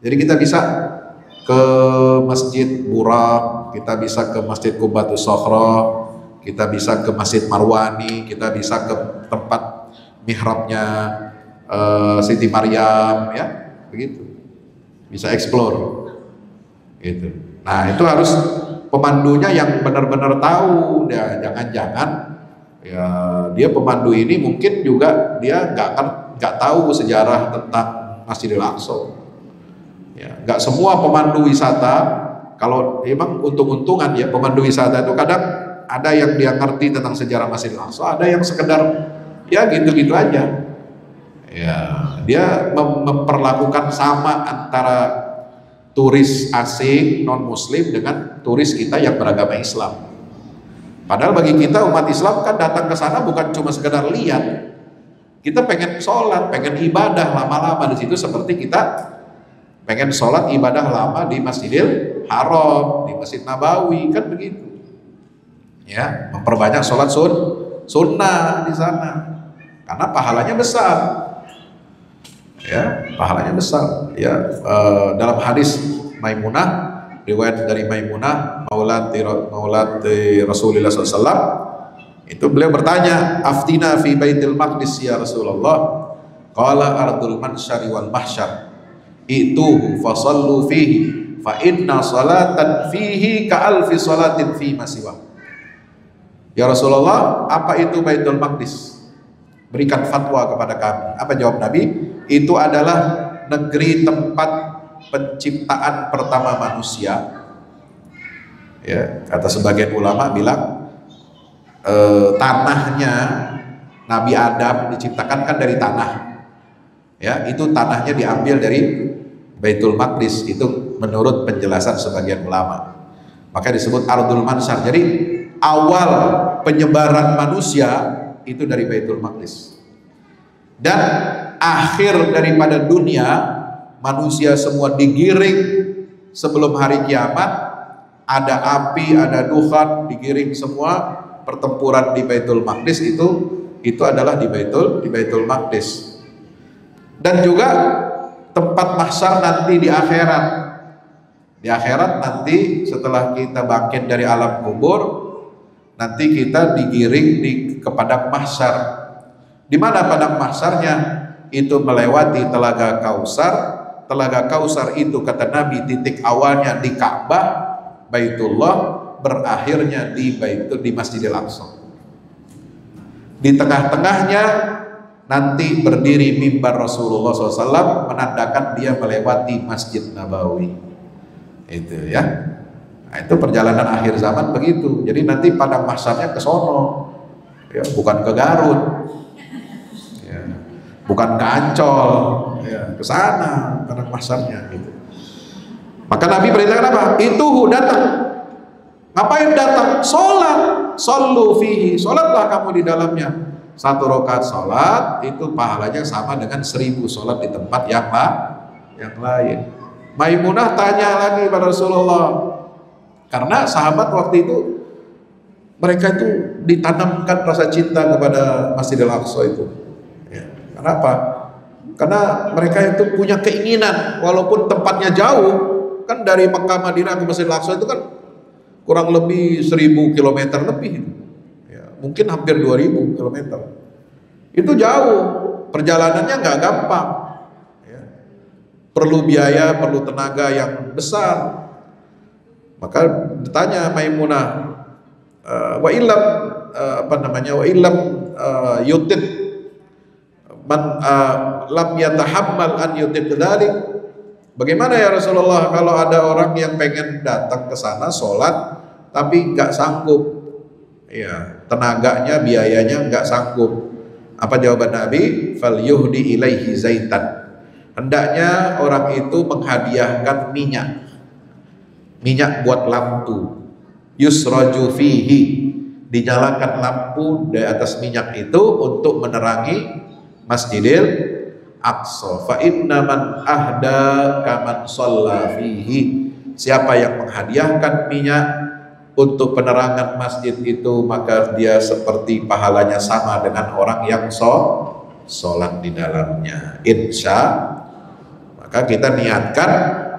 Jadi kita bisa ke Masjid Burak, kita bisa ke Masjid Qubatus Sokhra, kita bisa ke Masjid Marwani, kita bisa ke tempat mihrabnya Siti Maryam, ya begitu, bisa explore gitu. Nah itu harus pemandunya yang benar-benar tahu, ya jangan-jangan ya dia pemandu ini mungkin juga dia nggak tahu sejarah tentang Masjidil Aqsa. Ya, nggak semua pemandu wisata, kalau memang untung-untungan ya pemandu wisata itu kadang ada yang dia ngerti tentang sejarah Masjidil Aqsa, ada yang sekedar ya gitu-gitu aja. Ya, dia memperlakukan sama antara turis asing non muslim dengan turis kita yang beragama Islam. Padahal bagi kita umat Islam kan datang ke sana bukan cuma sekedar lihat. Kita pengen sholat, pengen ibadah lama-lama di situ, seperti kita pengen sholat ibadah lama di Masjidil Haram, di Masjid Nabawi, kan begitu. Ya, memperbanyak sholat sunnah di sana karena pahalanya besar. Ya, pahalanya besar. Ya, dalam hadis Maimunah, riwayat dari Maimunah maulati Rasulullah SAW, itu beliau bertanya, aftina fi baitil maqdis ya Rasulullah, qala ardul mansyari wal mahsyar, itu fasallu fihi fa inna salatan fihi ka alfi salatin fi masiwa. Ya Rasulullah, apa itu Baitul Maqdis? Berikan fatwa kepada kami. Apa jawab Nabi? Itu adalah negeri tempat penciptaan pertama manusia. Ya, kata sebagian ulama bilang tanahnya Nabi Adam diciptakan kan dari tanah. Ya, itu tanahnya diambil dari Baitul Maqdis, itu menurut penjelasan sebagian ulama. Maka disebut Ardul Mansar. Jadi awal penyebaran manusia itu dari Baitul Maqdis. Dan akhir daripada dunia, manusia semua digiring sebelum hari kiamat, ada api, ada dukhan, digiring semua, pertempuran di Baitul Maqdis itu adalah di Baitul Maqdis. Dan juga tempat mahsyar nanti di akhirat. Di akhirat nanti setelah kita bangkit dari alam kubur, nanti kita digiring ke padang mahsyar. Di mana padang mahsyarnya? Itu melewati Telaga Kausar. Telaga Kausar itu kata Nabi titik awalnya di Ka'bah, Baitullah, berakhirnya di Masjidil Aqsa. Di tengah-tengahnya nanti berdiri mimbar Rasulullah SAW, menandakan dia melewati Masjid Nabawi. Itu ya. Nah, itu perjalanan akhir zaman begitu. Jadi nanti padang mahsyarnya ke sono, ya, bukan ke Garut, ya, bukan ke Ancol, ya, ke sana padang mahsyarnya. Gitu. Maka Nabi perintahkan apa? Itu datang. Ngapain datang? Sholat. Shollu fihi. Sholatlah kamu di dalamnya. 1 rakaat sholat itu pahalanya sama dengan 1000 sholat di tempat yang lain. Maimunah tanya lagi pada Rasulullah, karena sahabat waktu itu mereka itu ditanamkan rasa cinta kepada Masjidil Aqsa itu. Ya. Kenapa? Karena mereka itu punya keinginan, walaupun tempatnya jauh, kan dari Mekah Madinah ke Masjidil Aqsa itu kan kurang lebih 1000 km lebih, ya, mungkin hampir 2000 km. Itu jauh, perjalanannya nggak gampang, ya. Perlu biaya, perlu tenaga yang besar. Maka ditanya Maimunah, wa illam wa illam yutid man lam yatahammal an yutid dzalik, Bagaimana ya Rasulullah kalau ada orang yang pengen datang ke sana sholat tapi nggak sanggup, ya tenaganya, biayanya nggak sanggup? Apa jawaban Nabi? Fal yuhdi ilaihi zaitan. Hendaknya orang itu menghadiahkan minyak buat lampu. Yusraju fihi, dinyalakan lampu di atas minyak itu untuk menerangi Masjidil Aqsa. Fa inna man ahda kaman shalla fihi. Siapa yang menghadiahkan minyak untuk penerangan masjid itu, maka dia seperti pahalanya sama dengan orang yang sholat di dalamnya. Maka kita niatkan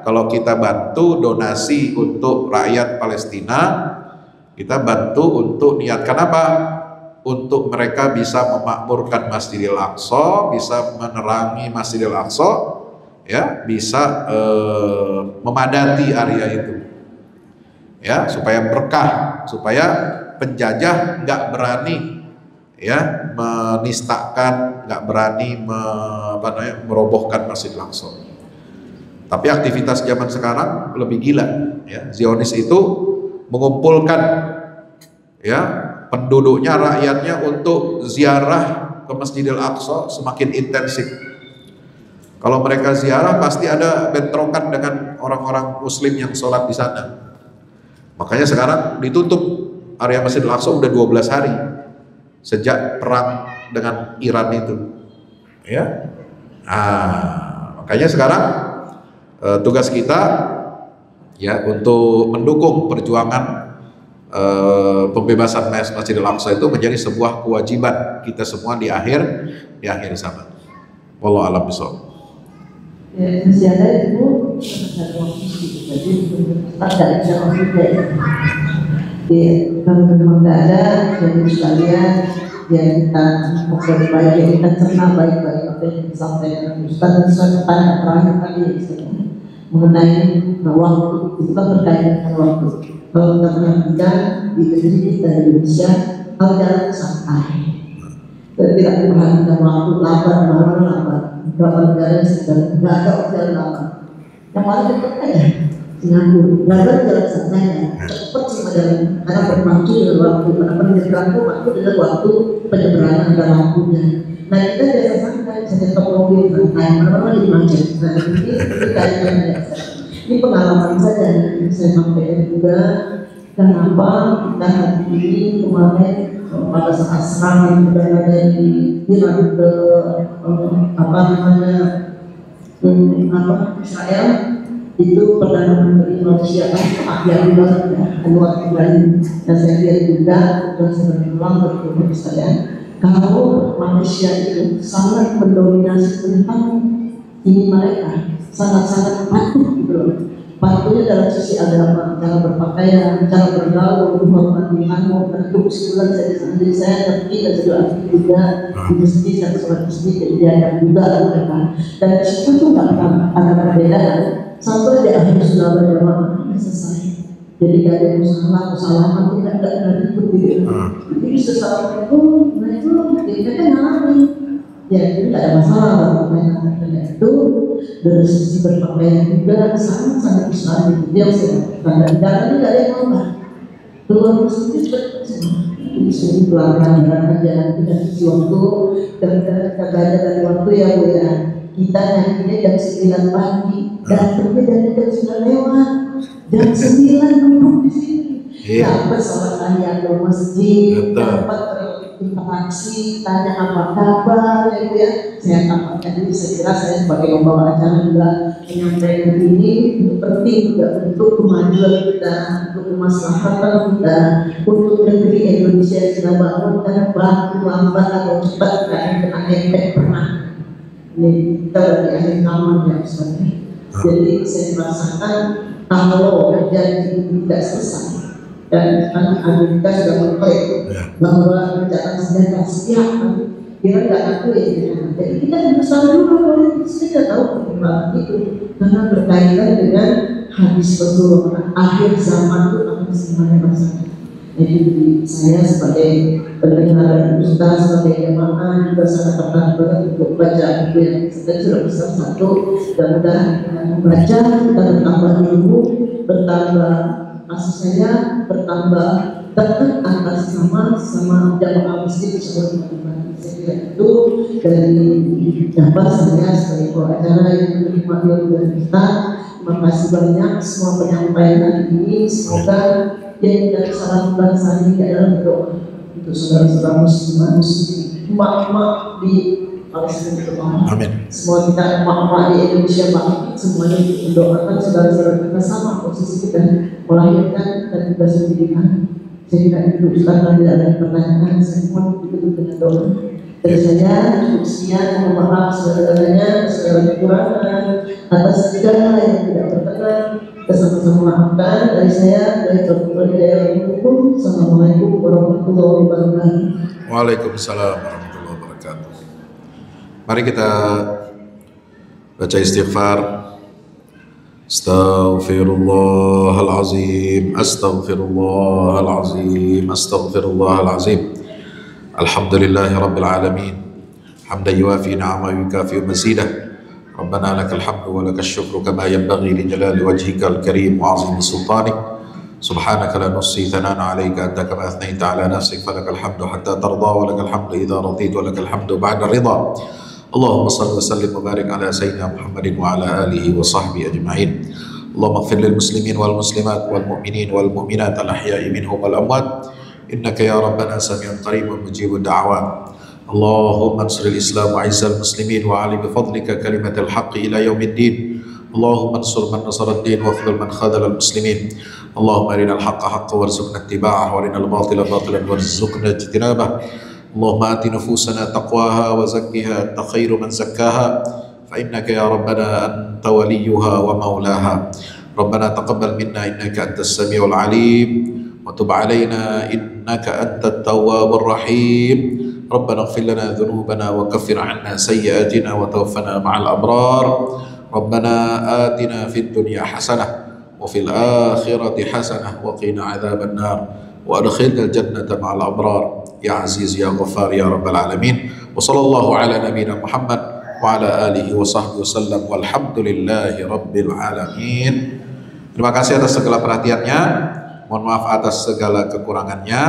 kalau kita bantu donasi untuk rakyat Palestina, kita bantu untuk niatkan apa? Untuk mereka bisa memakmurkan Masjidil Aqsa, bisa menerangi Masjidil Aqsa, ya, bisa memadati area itu, ya, supaya berkah, supaya penjajah nggak berani, ya, menistakan, nggak berani merobohkan Masjidil Aqsa. Tapi aktivitas zaman sekarang lebih gila, ya. Zionis itu mengumpulkan, ya, penduduknya, rakyatnya untuk ziarah ke Masjidil Aqsa semakin intensif. Kalau mereka ziarah pasti ada bentrokan dengan orang-orang Muslim yang sholat di sana. Makanya sekarang ditutup area Masjidil Aqsa udah 12 hari sejak perang dengan Iran itu, ya. Makanya sekarang tugas kita, ya, untuk mendukung perjuangan pembebasan Masjidil Aqsa itu menjadi sebuah kewajiban kita semua di akhir zaman. Wallahu a'lam bishawab. Ya, masih ada itu ada waktu sedikit, jadi ada yang juga. Ya, kalau memang nggak ada, jadi sekalian ya kita baik-baik, ya kita cerna baik-baik apa yang disampaikan Ustaz. Dan saya tanya terakhir tadi mengenai waktu, itu kan berkaitan dengan waktu. Kalau kita perhatikan di negeri kita di Indonesia, kalau jalan santai, tidak diperhatikan waktu, lambat. Beberapa negara sedang nggak ada jalan lambat. Yang paling dekat aja Singapura, nggak ada jalan santai, cepat sih jalan, karena berpacu dengan waktu, karena penyeberangan waktu dengan waktu penyeberangan dan waktunya. Nah kita biasa santai, saya tetap mobil santai, mana-mana di macet. Nah ini kaitan biasa. Ini pengalaman saja yang saya sampaikan juga. Kenapa kita hari ini kemarin pada saat serangan udara dari Iran ke Israel, itu Perdana Menteri Malaysia kan yang banget ya, Anwar Ibrahim, dan saya lihat juga dan saya berulang bertemu saya, kalau Malaysia itu sangat mendominasi tentang ini, mereka sangat-sangat patuh gitu loh. Patuhnya dalam sisi agama, cara berpakaian, cara bergaul, menghormati tamu. Dan itu kesimpulan saya di sana. Jadi saya ngerti dan saya aktif juga di masjid, saya sholat masjid, jadi diajak juga mereka. Dan di situ tuh nggak ada perbedaan. Sampai di akhir sudah berjamaah selesai. Jadi gak ada kesalahan, tidak ada ribut gitu. Jadi sesaat itu, mereka kita kan ngalami. Ya itu tidak ada masalah berpakaian itu. Dari sisi berpakaian juga sangat Islam itu dia karena di dalam ini tidak ada yang ngomong keluar masjid itu sini pelanggan aja tidak sisi waktu dan kita belajar dari waktu ya Bu ya, kita nantinya jam 9 pagi datangnya dari jam 9 lewat, jam 9 duduk di sini, dapat sholat tahiyat ke masjid, dapat interaksi, tanya apa kabar, ya. Saya tambahkan ini, saya kira saya sebagai pembawa acara juga menyampaikan ini penting juga untuk kemajuan kita, untuk kemaslahatan kita, untuk negeri Indonesia yang sudah bangun karena bangkit lambat atau cepat tidak akan kena efek pernah. Ini kita dari akhir zaman ya sebenarnya. Jadi saya merasakan kalau kerjaan itu tidak selesai. Dan Amerika sudah mengklaim bahwa rencana senjata siap, dia nggak akui. Jadi kita berusaha dulu, politik kita tahu perkembangan itu karena berkaitan dengan hadis Rasulullah, akhir zaman itu akan semuanya masalah. Jadi saya sebagai pendengar Ustaz, sebagai jemaah juga sangat tertarik banget untuk baca buku yang saya sudah pesan satu, dan mudah membaca kita bertambah ilmu, bertambah kasih sayang, bertambah dekat antar sama jamaah masjid bersama teman-teman. Saya kira itu dari dapat saya sebagai pengacara yang menerima ilmu dari kita. Terima kasih banyak semua penyampaian hari ini. Semoga yang dari salam bangsa ini adalah berdoa untuk saudara-saudara muslim, emak-emak di Palestina terutama. Amin. Semua kita emak-emak di Indonesia, semuanya mendoakan saudara-saudara kita sama posisi kita melahirkan dan juga pendidikan. Saya kira itu Ustaz, tidak ada pertanyaan, saya mohon ditutup dengan doa. Dari saya cukup sekian, mohon maaf segala-galanya, segala kekurangan atas segala yang tidak berkenan. Sama-sama maafkan dari saya, dari Bapak Daerah Hukum. Assalamualaikum warahmatullahi wabarakatuh. Waalaikumsalam warahmatullahi wabarakatuh. Mari kita baca istighfar. Astaghfirullahalazim, astaghfirullahalazim, astaghfirullahalazim. Alhamdulillahi rabbil alamin. Hamdan yuafi ni'amahu wa yukafi mazidah. Rabbana lakal hamdu wa lakal syukru kama yanbaghi li jalali wajhikal karim wa 'azimi sultanik. Subhanaka la nuhsi thanan 'alaika anta kama athnayta 'ala nafsik falakal hamdu hatta tarda wa lakal hamdu idza radita wa lakal hamdu ba'da ridha. Allahumma salli wa sallim wa barik ala sayyidina Muhammadin wa ala alihi wa sahbihi ajma'in. Allahumma ighfir lil muslimin wal muslimat wal mu'minin wal mu'minat al ahya'i minhum wal amwat. Innaka ya rabbana sami'un qaribun mujibud da'awat. Allahumma ansur al-islam wa 'izzal muslimin wa 'ali bi fadlika kalimatal haqqi ila yaumiddin. Allahumma ansur man nasara ad-din wa khudhul man khadhala al-muslimin. Allahumma arinal haqqa haqqan warzuqna ittiba'ah wa arinal batila batilan warzuqna ijtinabah. Allahumma ati nufusana taqwaha wa zakkiha anta khairu man zakkaha fa innaka ya rabbana anta waliyuha wa maulaha. Rabbana taqabbal minna innaka antas samiul alim wa tub alaina innaka antat tawwabur rahim. Rabbana ighfir lana dhunubana wa kaffir 'anna sayyi'atina wa tawaffana ma'al abrar. Rabbana atina fid dunya hasanah wa fil akhirati hasanah wa qina 'adzaban nar wa adkhilna al-jannata ma'al abrar. Ya Aziz ya Ghaffar ya Rabbal Alamin. Wa sallallahu ala nabiyyina Muhammad wa ala alihi wa sahbihi wasallam walhamdulillahi rabbil alamin. Terima kasih atas segala perhatiannya. Mohon maaf atas segala kekurangannya.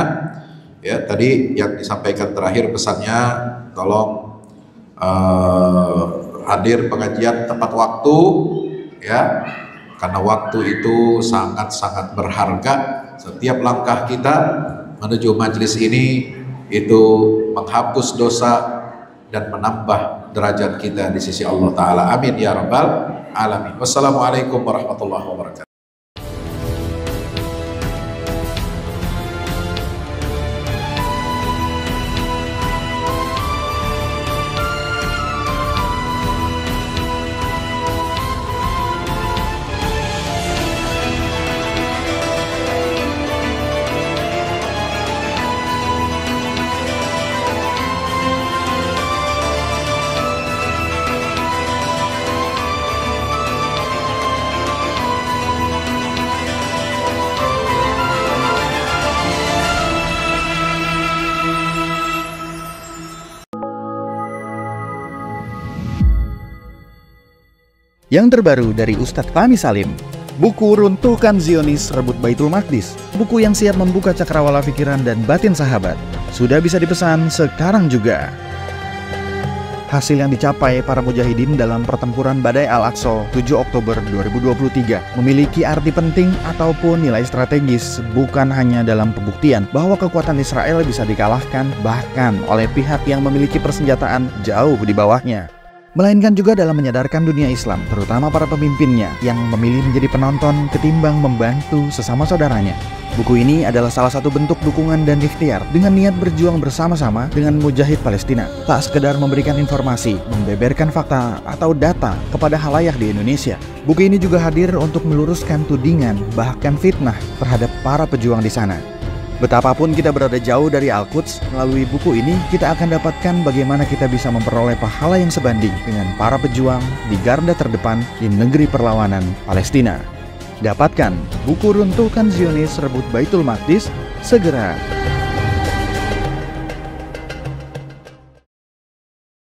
Ya, tadi yang disampaikan terakhir pesannya tolong hadir pengajian tepat waktu ya. Karena waktu itu sangat-sangat berharga. Setiap langkah kita menuju majelis ini itu menghapus dosa dan menambah derajat kita di sisi Allah Ta'ala. Amin ya Rabbal Alamin. Wassalamualaikum warahmatullahi wabarakatuh. Yang terbaru dari Ustadz Fahmi Salim, buku Runtuhkan Zionis Rebut Baitul Maqdis, buku yang siap membuka cakrawala pikiran dan batin sahabat, sudah bisa dipesan sekarang juga. Hasil yang dicapai para mujahidin dalam pertempuran Badai Al-Aqsa 7 Oktober 2023 memiliki arti penting ataupun nilai strategis, bukan hanya dalam pembuktian bahwa kekuatan Israel bisa dikalahkan bahkan oleh pihak yang memiliki persenjataan jauh di bawahnya, melainkan juga dalam menyadarkan dunia Islam, terutama para pemimpinnya yang memilih menjadi penonton ketimbang membantu sesama saudaranya. Buku ini adalah salah satu bentuk dukungan dan ikhtiar dengan niat berjuang bersama-sama dengan mujahid Palestina. Tak sekedar memberikan informasi, membeberkan fakta atau data kepada khalayak di Indonesia. Buku ini juga hadir untuk meluruskan tudingan bahkan fitnah terhadap para pejuang di sana. Betapapun kita berada jauh dari Al-Quds, melalui buku ini kita akan dapatkan bagaimana kita bisa memperoleh pahala yang sebanding dengan para pejuang di garda terdepan di negeri perlawanan Palestina. Dapatkan buku Runtuhkan Zionis Rebut Baitul Maqdis segera.